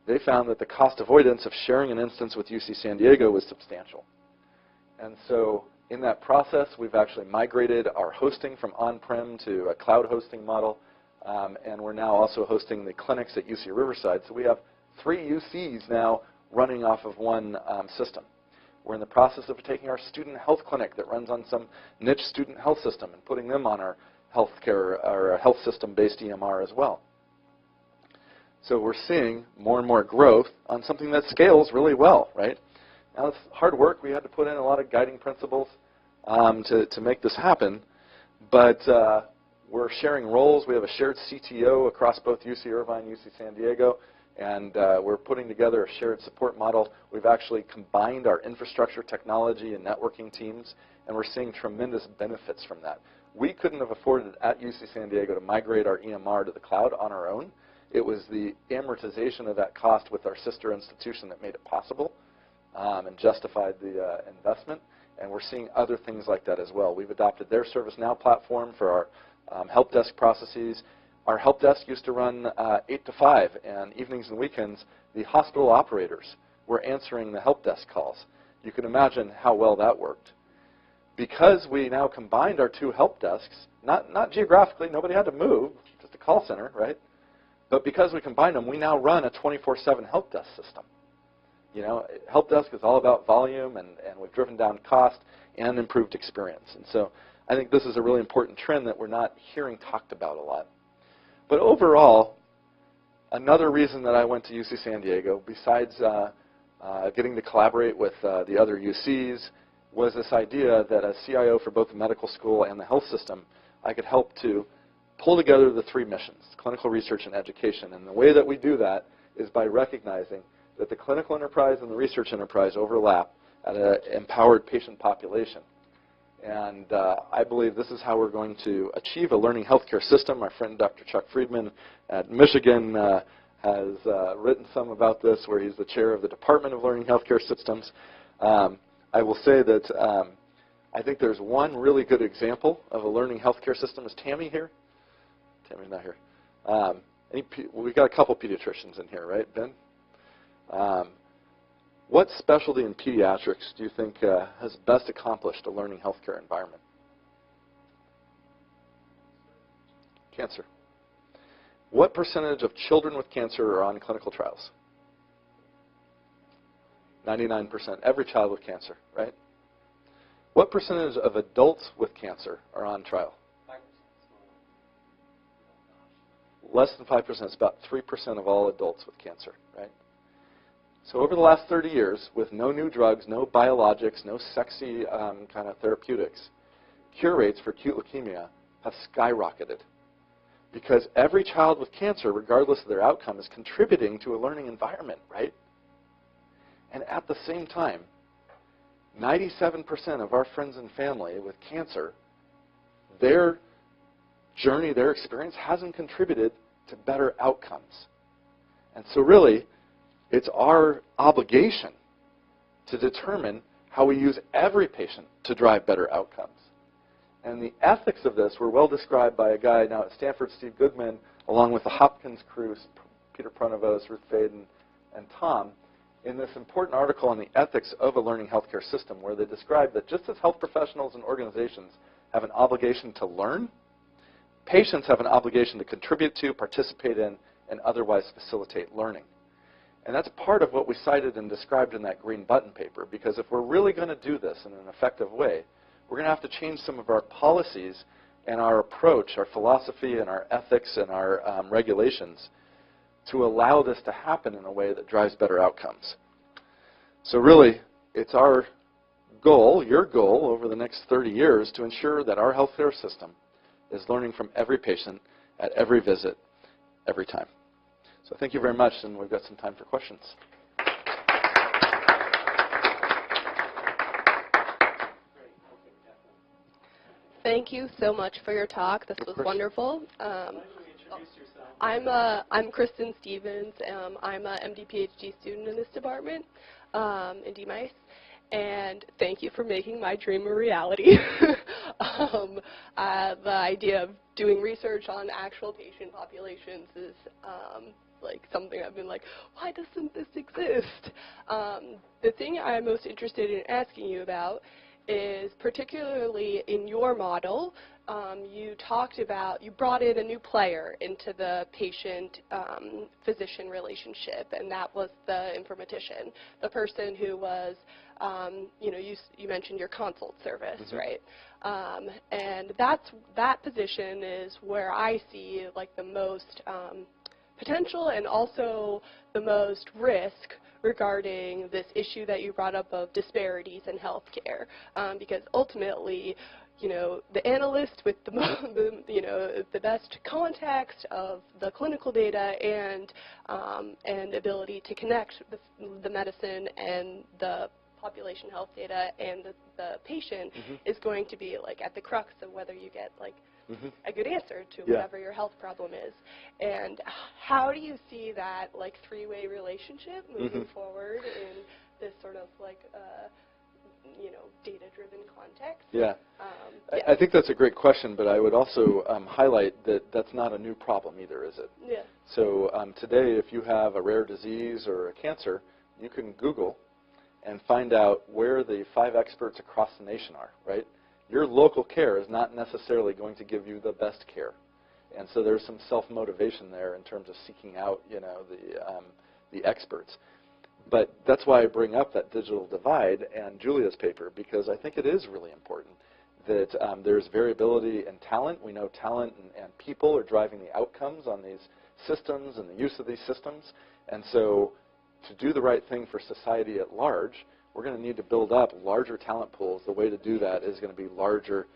they found that the cost avoidance of sharing an instance with UC San Diego was substantial. And so in that process, we've actually migrated our hosting from on-prem to a cloud hosting model. And we're now also hosting the clinics at UC Riverside. So we have 3 UCs now running off of one system. We're in the process of taking our student health clinic that runs on some niche student health system and putting them on our healthcare, our health system-based EMR as well. So we're seeing more and more growth on something that scales really well, right? Now, it's hard work. We had to put in a lot of guiding principles to make this happen. But we're sharing roles. We have a shared CTO across both UC Irvine and UC San Diego. And we're putting together a shared support model. We've actually combined our infrastructure, technology, and networking teams. And we're seeing tremendous benefits from that. We couldn't have afforded at UC San Diego to migrate our EMR to the cloud on our own. It was the amortization of that cost with our sister institution that made it possible and justified the investment. And we're seeing other things like that as well. We've adopted their ServiceNow platform for our help desk processes. Our help desk used to run 8 to 5, and evenings and weekends, the hospital operators were answering the help desk calls. You can imagine how well that worked. Because we now combined our two help desks, not geographically, nobody had to move, just a call center, right? But because we combined them, we now run a 24/7 help desk system. You know, help desk is all about volume, and we've driven down cost and improved experience. And so I think this is a really important trend that we're not hearing talked about a lot. But overall, another reason that I went to UC San Diego, besides getting to collaborate with the other UCs, was this idea that as CIO for both the medical school and the health system, I could help to pull together the three missions, clinical research and education. And the way that we do that is by recognizing that the clinical enterprise and the research enterprise overlap at an empowered patient population. And I believe this is how we're going to achieve a learning healthcare system. Our friend Dr. Chuck Friedman at Michigan has written some about this, where he's the chair of the Department of Learning Healthcare Systems. I will say that I think there's one really good example of a learning healthcare system. Is Tammy here? Tammy's not here. We've got a couple pediatricians in here, right, Ben? What specialty in pediatrics do you think has best accomplished a learning healthcare environment? Cancer. What percentage of children with cancer are on clinical trials? 99%. Every child with cancer, right? What percentage of adults with cancer are on trial? Less than 5%. It's about 3% of all adults with cancer, right? So over the last 30 years, with no new drugs, no biologics, no sexy kind of therapeutics, cure rates for acute leukemia have skyrocketed. Because every child with cancer, regardless of their outcome, is contributing to a learning environment, right? And at the same time, 97% of our friends and family with cancer, their journey, their experience hasn't contributed to better outcomes. And so really, it's our obligation to determine how we use every patient to drive better outcomes. And the ethics of this were well described by a guy now at Stanford, Steve Goodman, along with the Hopkins crew, Peter Pronovost, Ruth Faden, and Tom, in this important article on the ethics of a learning healthcare system, where they describe that just as health professionals and organizations have an obligation to learn, patients have an obligation to contribute to, participate in, and otherwise facilitate learning. And that's part of what we cited and described in that green button paper, because if we're really going to do this in an effective way, we're going to have to change some of our policies and our approach, our philosophy and our ethics and our regulations to allow this to happen in a way that drives better outcomes. So really, it's our goal, your goal, over the next 30 years to ensure that our healthcare system is learning from every patient at every visit, every time. So thank you very much, and we've got some time for questions. Thank you so much for your talk. This was wonderful. I'm Kristen Stevens. I'm a MD PhD student in this department in DMICE. And thank you for making my dream a reality. The idea of doing research on actual patient populations is like something I've been like, why doesn't this exist? The thing I'm most interested in asking you about is, particularly in your model, you brought in a new player into the patient-physician relationship, and that was the informatician, the person who was, you mentioned your consult service, right? And that position is where I see like the most potential and also the most risk regarding this issue that you brought up of disparities in healthcare, because ultimately, you know, the analyst with the best context of the clinical data and ability to connect the medicine and the population health data and the patient is going to be like at the crux of whether you get like a good answer to whatever your health problem is. And how do you see that like three-way relationship moving forward in this sort of like you know, data-driven context? I think that's a great question, but I would also highlight that that's not a new problem either, is it? Yeah. So today, if you have a rare disease or a cancer, you can Google and find out where the 5 experts across the nation are, right? Your local care is not necessarily going to give you the best care. And so there's some self-motivation there in terms of seeking out, you know, the experts. But that's why I bring up that digital divide and Julia's paper, because I think it is really important that there's variability in talent. We know talent and people are driving the outcomes on these systems and the use of these systems. And so to do the right thing for society at large, we're going to need to build up larger talent pools. The way to do that is going to be larger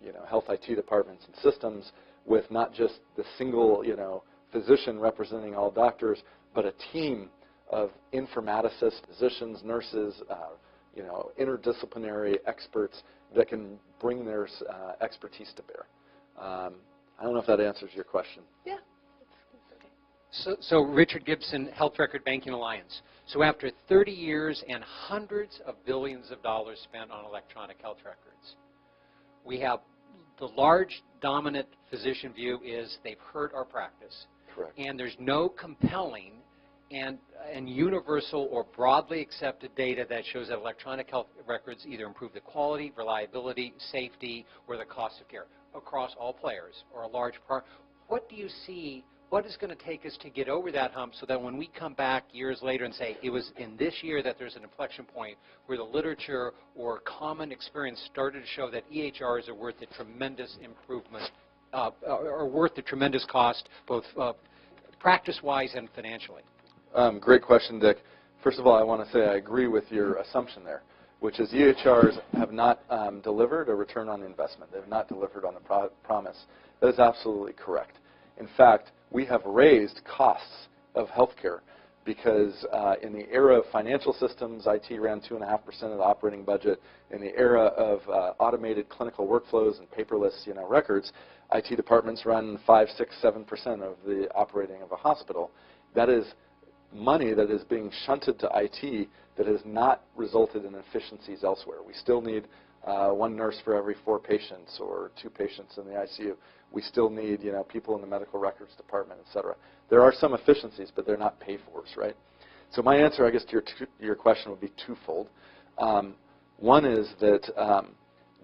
you know, health IT departments and systems with not just the single, you know, physician representing all doctors, but a team of informaticists, physicians, nurses, you know, interdisciplinary experts that can bring their expertise to bear. I don't know if that answers your question. Yeah. So Richard Gibson, Health Record Banking Alliance. So after 30 years and hundreds of billions of dollars spent on electronic health records, we have the large dominant physician view is they've hurt our practice. Correct. And there's no compelling and universal or broadly accepted data that shows that electronic health records either improve the quality, reliability, safety, or the cost of care across all players or a large part. What do you see? What is going to take us to get over that hump so that when we come back years later and say it was in this year that there's an inflection point where the literature or common experience started to show that EHRs are worth the tremendous improvement, are worth the tremendous cost, both practice-wise and financially? Great question, Dick. First of all, I want to say I agree with your assumption there, which is EHRs have not delivered a return on investment. They have not delivered on the promise. That is absolutely correct. In fact, we have raised costs of healthcare because in the era of financial systems, IT ran 2.5% of the operating budget. In the era of automated clinical workflows and paperless, you know, records, IT departments run 5, 6, 7% of the operating of a hospital. That is money that is being shunted to IT that has not resulted in efficiencies elsewhere. We still need 1 nurse for every 4 patients or 2 patients in the ICU. We still need, you know, people in the medical records department, et cetera. There are some efficiencies, but they're not pay-fors, right? So my answer, I guess, to your question would be twofold. One is that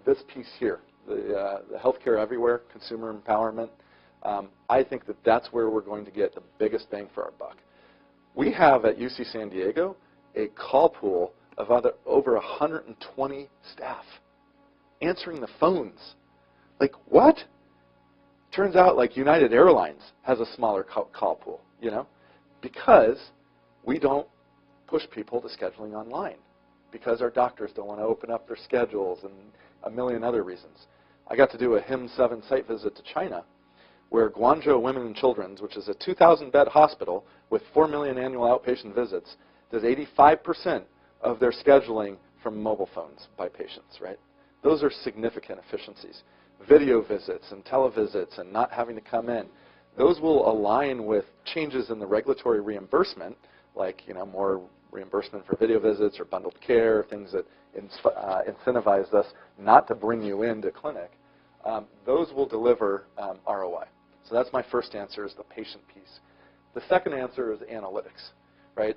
this piece here, the healthcare everywhere, consumer empowerment, I think that that's where we're going to get the biggest bang for our buck. We have at UC San Diego a call pool of over 120 staff answering the phones. Like, what? Turns out, like, United Airlines has a smaller call pool, you know, because we don't push people to scheduling online, because our doctors don't want to open up their schedules and a million other reasons. I got to do a HIM7 site visit to China, where Guangzhou Women and Children's, which is a 2,000-bed hospital with 4 million annual outpatient visits, does 85% of their scheduling from mobile phones by patients, right? Those are significant efficiencies. Video visits and televisits and not having to come in, those will align with changes in the regulatory reimbursement, like, you know, more reimbursement for video visits or bundled care, things that incentivize us not to bring you into clinic. Those will deliver ROI. So that's my first answer, is the patient piece. The second answer is analytics, right?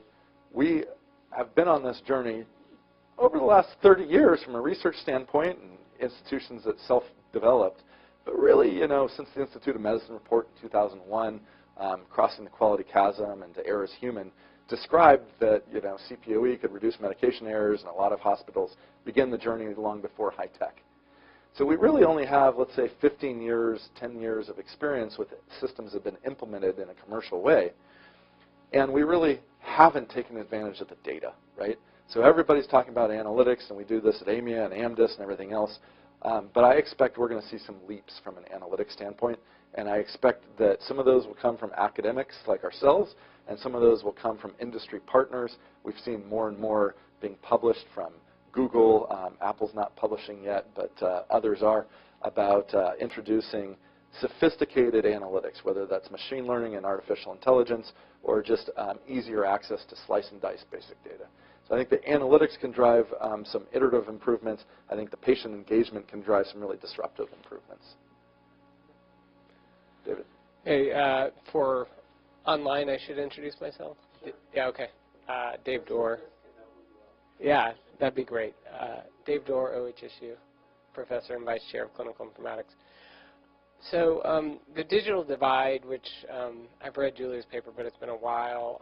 We have been on this journey over the last 30 years from a research standpoint, and institutions that self-developed, but really, you know, since the Institute of Medicine report in 2001, Crossing the Quality Chasm and To Err is Human, described that, you know, CPOE could reduce medication errors, and a lot of hospitals begin the journey long before high tech. So we really only have, let's say, 15 years, 10 years of experience with systems that have been implemented in a commercial way. And we really haven't taken advantage of the data, right? So everybody's talking about analytics, and we do this at AMIA and AMDIS and everything else. But I expect we're going to see some leaps from an analytics standpoint. And I expect that some of those will come from academics like ourselves, and some of those will come from industry partners. We've seen more and more being published from Google. Apple's not publishing yet, but others are, about introducing sophisticated analytics, whether that's machine learning and artificial intelligence or just easier access to slice and dice basic data. So I think the analytics can drive some iterative improvements. I think the patient engagement can drive some really disruptive improvements. David? Hey, for online, I should introduce myself? Yeah, okay. Dave Dorr. Yeah, that'd be great. Dave Dorr, OHSU, Professor and Vice Chair of Clinical Informatics. So the digital divide, which I've read Julia's paper, but it's been a while,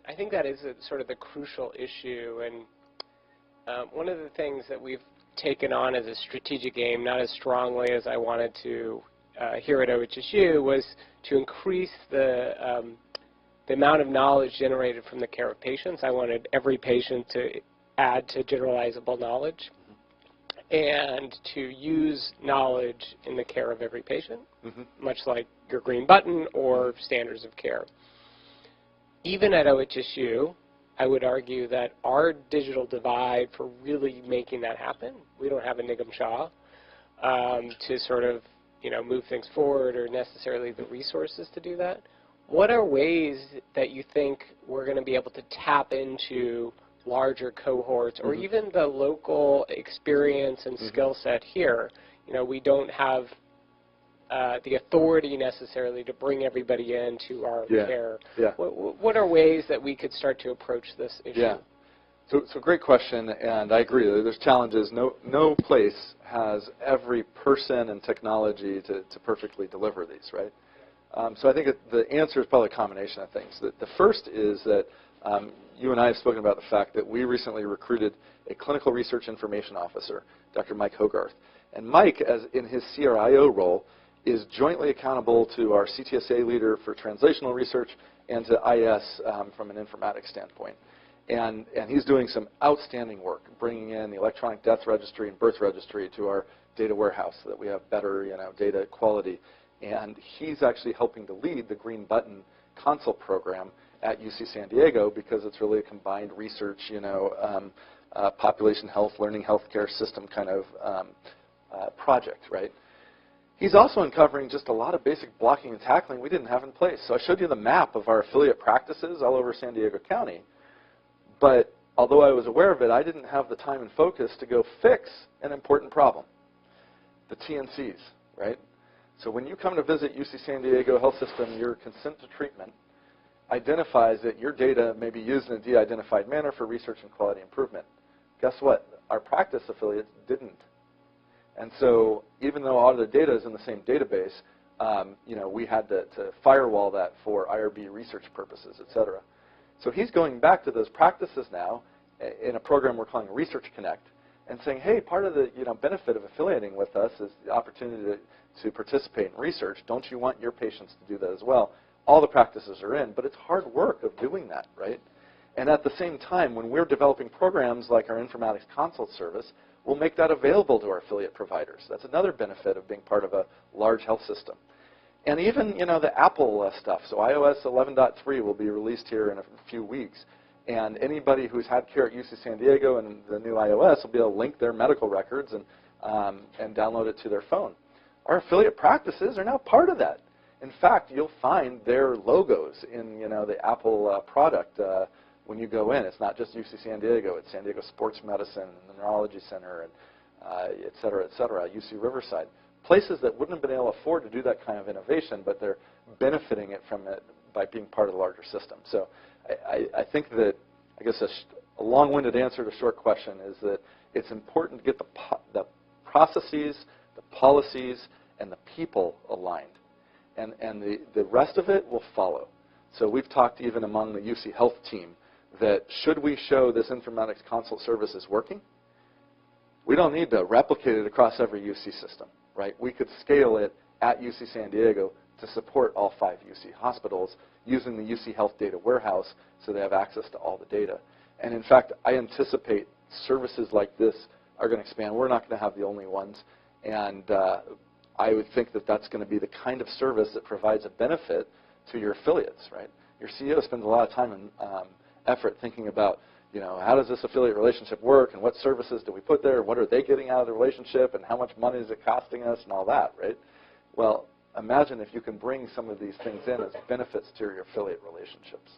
I think that is sort of the crucial issue. And one of the things that we've taken on as a strategic aim, not as strongly as I wanted to here at OHSU, was to increase the amount of knowledge generated from the care of patients. I wanted every patient to add to generalizable knowledge and to use knowledge in the care of every patient, much like your green button or standards of care. Even at OHSU, I would argue that our digital divide for really making that happen, we don't have a Nigam Shah to sort of move things forward or necessarily the resources to do that. What are ways that you think we're going to be able to tap into larger cohorts or even the local experience and skill set here? We don't have the authority necessarily to bring everybody into our care. Yeah. What are ways that we could start to approach this issue? Yeah. So great question, and I agree. There's challenges. No place has every person and technology to perfectly deliver these, right? So I think the answer is probably a combination of things. The first is that you and I have spoken about the fact that we recently recruited a clinical research information officer, Dr. Mike Hogarth. And Mike, as in his CRIO role, is jointly accountable to our CTSA leader for translational research and to IS from an informatics standpoint. And he's doing some outstanding work, bringing in the electronic death registry and birth registry to our data warehouse so that we have better data quality. And he's actually helping to lead the Green Button consult program at UC San Diego because it's really a combined research, population health, learning healthcare system kind of project, right? He's also uncovering just a lot of basic blocking and tackling we didn't have in place. So I showed you the map of our affiliate practices all over San Diego County. But although I was aware of it, I didn't have the time and focus to go fix an important problem, the TNCs, right? So when you come to visit UC San Diego Health System, your consent to treatment identifies that your data may be used in a de-identified manner for research and quality improvement. Guess what? Our practice affiliates didn't. And so even though all the data is in the same database, we had to firewall that for IRB research purposes, et cetera. So he's going back to those practices now in a program we're calling Research Connect and saying, hey, part of the benefit of affiliating with us is the opportunity to participate in research. Don't you want your patients to do that as well? All the practices are in, but it's hard work of doing that, right? And at the same time, when we're developing programs like our Informatics Consult service, we'll make that available to our affiliate providers. That's another benefit of being part of a large health system. And even, the Apple stuff. So iOS 11.3 will be released here in a few weeks. And anybody who's had care at UC San Diego and the new iOS will be able to link their medical records and download it to their phone. Our affiliate practices are now part of that. In fact, you'll find their logos in, the Apple product when you go in. It's not just UC San Diego. It's San Diego Sports Medicine and the Neurology Center and et cetera, UC Riverside. Places that wouldn't have been able to afford to do that kind of innovation, but they're benefiting from it by being part of the larger system. So I think that, I guess a long-winded answer to a short question is that it's important to get the processes, the policies, and the people aligned. And the rest of it will follow. So we've talked even among the UC Health team that should we show this informatics consult service is working, We don't need to replicate it across every UC system, right? We could scale it at UC San Diego to support all 5 UC hospitals using the UC Health Data Warehouse so they have access to all the data. And in fact, I anticipate services like this are going to expand. We're not going to have the only ones. And I would think that that's going to be the kind of service that provides a benefit to your affiliates, right? Your CEO spends a lot of time and effort thinking about, you know, how does this affiliate relationship work and what services do we put there? What are they getting out of the relationship and how much money is it costing us and all that, right? Well, imagine if you can bring some of these things in as benefits to your affiliate relationships.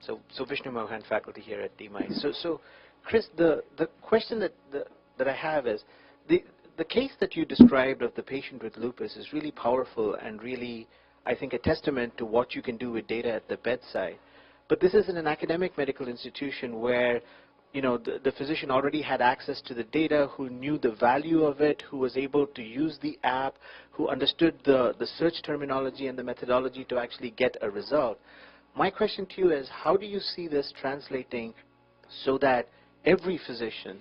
So Vishnu Mohan, faculty here at DMICE. So Chris, the question that I have is, the case that you described of the patient with lupus is really powerful and really, I think, a testament to what you can do with data at the bedside. But this is in an academic medical institution where, you know, the physician already had access to the data, who knew the value of it, who was able to use the app, who understood the search terminology and the methodology to actually get a result. My question to you is, how do you see this translating so that every physician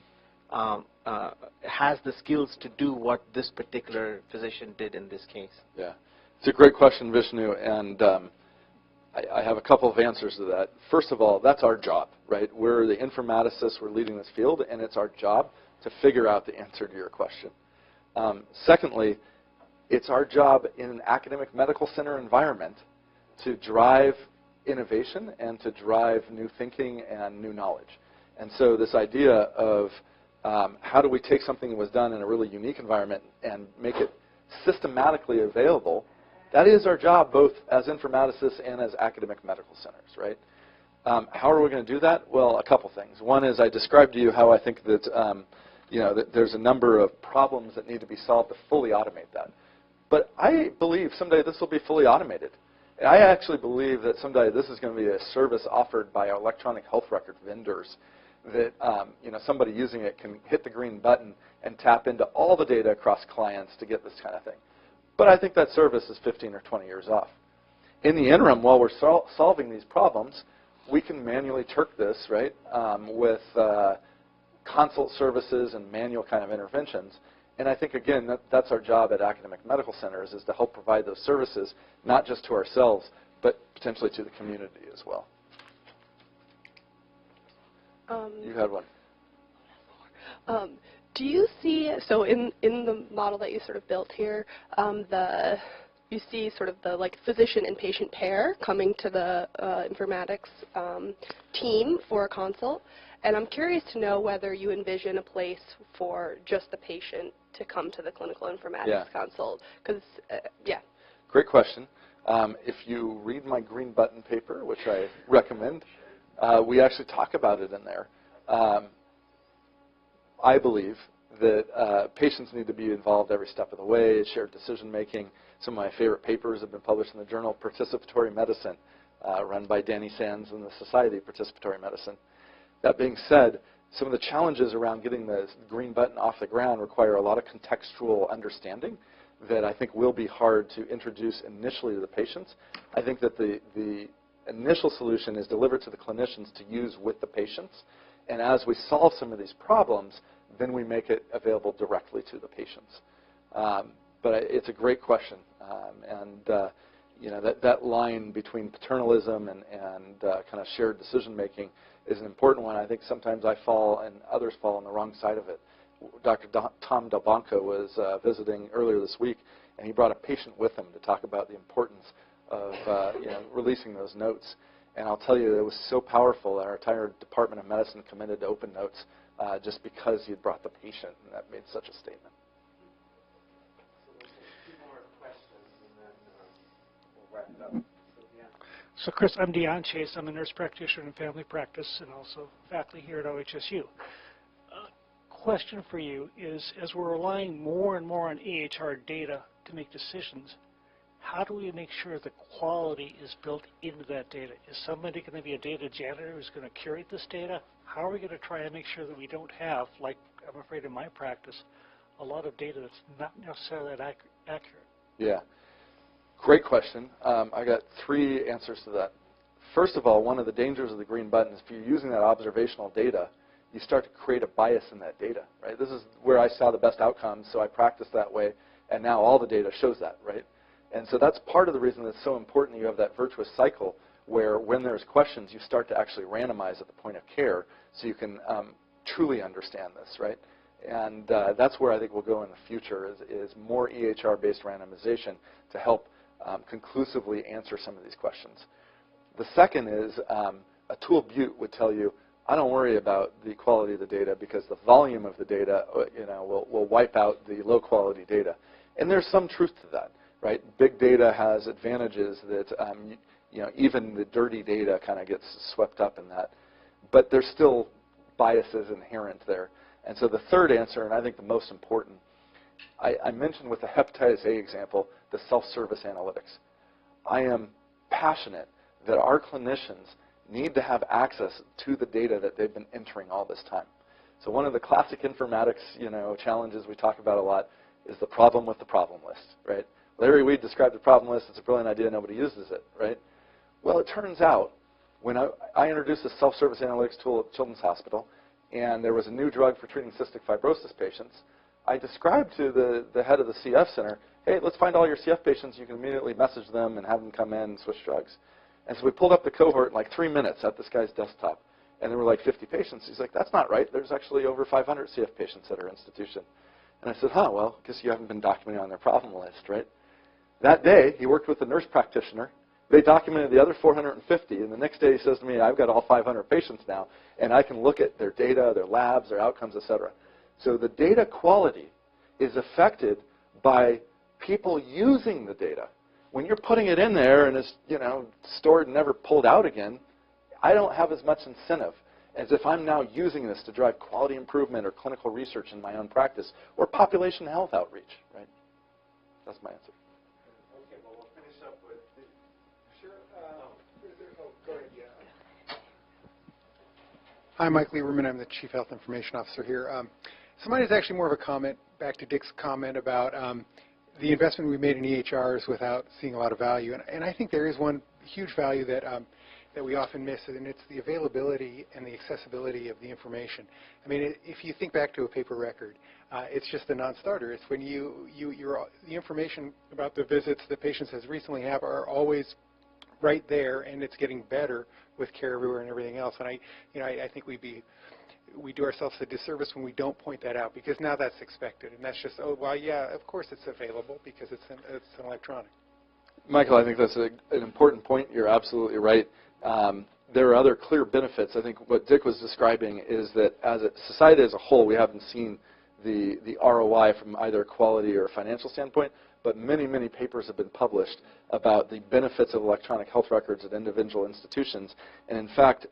has the skills to do what this particular physician did in this case? Yeah, it's a great question, Vishnu, and I have a couple of answers to that. First of all, that's our job, right? We're the informaticists, we're leading this field, and it's our job to figure out the answer to your question. Secondly, it's our job in an academic medical center environment to drive innovation and to drive new thinking and new knowledge. And so this idea of how do we take something that was done in a really unique environment and make it systematically available, that is our job both as informaticists and as academic medical centers, right? How are we going to do that? Well, a couple things. One is I described to you how I think that, you know, that there's a number of problems that need to be solved to fully automate that. But I believe someday this will be fully automated. I actually believe that someday this is going to be a service offered by our electronic health record vendors that you know, somebody using it can hit the green button and tap into all the data across clients to get this kind of thing. But I think that service is 15 or 20 years off. In the interim, while we're solving these problems, we can manually turk this, right, with consult services and manual kind of interventions. And I think, again, that's our job at academic medical centers, is to help provide those services, not just to ourselves, but potentially to the community as well. You had one. Do you see, so in the model that you sort of built here, you see sort of the like physician and patient pair coming to the informatics team for a consult, and I'm curious to know whether you envision a place for just the patient to come to the clinical informatics consult, because, yeah. Great question. If you read my green button paper, which I recommend, we actually talk about it in there. I believe that patients need to be involved every step of the way, shared decision making. Some of my favorite papers have been published in the journal Participatory Medicine, run by Danny Sands and the Society of Participatory Medicine. That being said, some of the challenges around getting the green button off the ground require a lot of contextual understanding that I think will be hard to introduce initially to the patients. I think that the initial solution is delivered to the clinicians to use with the patients. And as we solve some of these problems, then we make it available directly to the patients. But it's a great question. You know, that line between paternalism and kind of shared decision-making is an important one. I think sometimes I fall and others fall on the wrong side of it. Dr. Tom Delbanco was visiting earlier this week, and he brought a patient with him to talk about the importance of you know, releasing those notes. And I'll tell you, it was so powerful that our entire Department of Medicine committed to open notes just because he had brought the patient, and that made such a statement. So there's a few more questions, and then we'll wrap it up. So Chris, I'm Deon Chase. I'm a nurse practitioner in family practice and also faculty here at OHSU. Question for you is, as we're relying more and more on EHR data to make decisions, how do we make sure the quality is built into that data? Is somebody going to be a data janitor who's going to curate this data? How are we going to try and make sure that we don't have, like I'm afraid in my practice, a lot of data that's not necessarily that accurate? Yeah. Great question. I got 3 answers to that. first of all, one of the dangers of the green button is if you're using that observational data, you start to create a bias in that data, right? This is where I saw the best outcomes, so I practiced that way, and now all the data shows that, right? And so that's part of the reason it's so important that you have that virtuous cycle where when there's questions, you start to actually randomize at the point of care so you can truly understand this, right? And that's where I think we'll go in the future is more EHR-based randomization to help conclusively answer some of these questions. The second is a tool Butte would tell you, I don't worry about the quality of the data because the volume of the data will wipe out the low-quality data. And there's some truth to that, right? Big data has advantages that even the dirty data kind of gets swept up in that. But there's still biases inherent there. And so the third answer, and I think the most important, I mentioned with the hepatitis A example, the self-service analytics. I am passionate that our clinicians need to have access to the data that they've been entering all this time. So one of the classic informatics challenges we talk about a lot is the problem with the problem list, right? Larry Weed described the problem list. It's a brilliant idea. Nobody uses it, right? Well, it turns out when I introduced a self-service analytics tool at Children's Hospital, and there was a new drug for treating cystic fibrosis patients, I described to the head of the CF center, hey, let's find all your CF patients. You can immediately message them and have them come in and switch drugs. And so we pulled up the cohort in like 3 minutes at this guy's desktop, and there were like 50 patients. He's like, that's not right. There's actually over 500 CF patients at our institution. And I said, well, I guess you haven't been documenting on their problem list, right? That day, he worked with the nurse practitioner. They documented the other 450, and the next day he says to me, I've got all 500 patients now, and I can look at their data, their labs, their outcomes, et cetera. So the data quality is affected by people using the data. When you're putting it in there and it's stored and never pulled out again, I don't have as much incentive as if I'm now using this to drive quality improvement or clinical research in my own practice or population health outreach, right? That's my answer. Okay, well, we'll finish up with... Sure. Go ahead, yeah. Hi, Mike Lieberman. I'm the Chief Health Information Officer here. So mine is actually more of a comment back to Dick's comment about the investment we made in EHRs without seeing a lot of value. And I think there is one huge value that we often miss, and it's the availability and the accessibility of the information. I mean, if you think back to a paper record, it's just a non-starter. It's when the information about the visits that patients has recently have are always right there, and it's getting better with Care Everywhere and everything else. And I think we do ourselves a disservice when we don't point that out, because now that's expected, and that's just, oh, well, yeah, of course it's available because it's an electronic. Michael, I think that's an important point. You're absolutely right. There are other clear benefits. I think what Dick was describing is that as a society as a whole, we haven't seen the ROI from either a quality or a financial standpoint, but many, many papers have been published about the benefits of electronic health records at individual institutions. And in fact,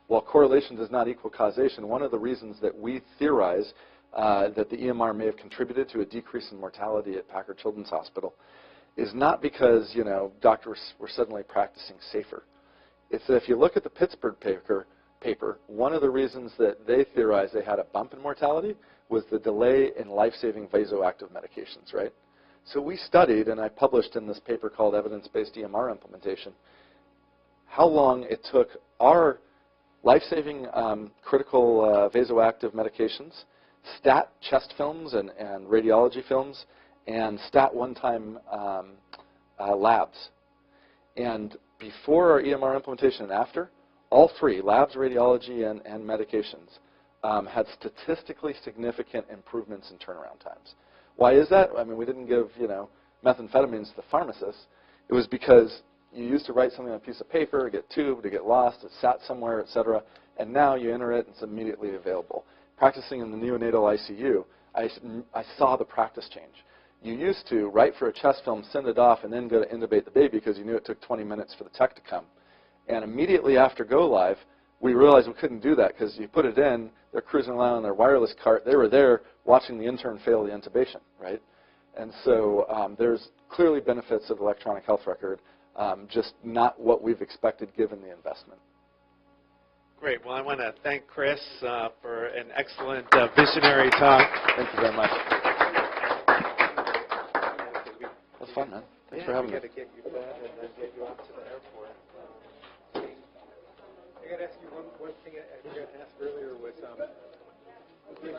while correlation does not equal causation, one of the reasons that we theorize that the EMR may have contributed to a decrease in mortality at Packard Children's Hospital is not because doctors were suddenly practicing safer. It's that if you look at the Pittsburgh paper, one of the reasons that they theorized they had a bump in mortality was the delay in life-saving vasoactive medications, right? So we studied, and I published in this paper called Evidence-Based EMR Implementation, how long it took our life-saving critical vasoactive medications, stat chest films and radiology films, and stat one-time labs. And before our EMR implementation and after, all three, labs, radiology, and medications, had statistically significant improvements in turnaround times. Why is that? I mean, we didn't give methamphetamines to the pharmacists. It was because you used to write something on a piece of paper, get tubed, to get lost, it sat somewhere, et cetera, and now you enter it and it's immediately available. Practicing in the neonatal ICU, I saw the practice change. You used to write for a chest film, send it off, and then go to intubate the baby because you knew it took 20 minutes for the tech to come. And immediately after go live, we realized we couldn't do that because you put it in, they're cruising around on their wireless cart, they were there watching the intern fail the intubation, right? And so there's clearly benefits of electronic health record, just not what we've expected given the investment. Great. Well, I want to thank Chris for an excellent visionary talk. Thank you very much. That was fun, man. Thanks for having me. We got to get you fed and then get you out to the airport. got to ask you one thing I forgot to ask earlier was the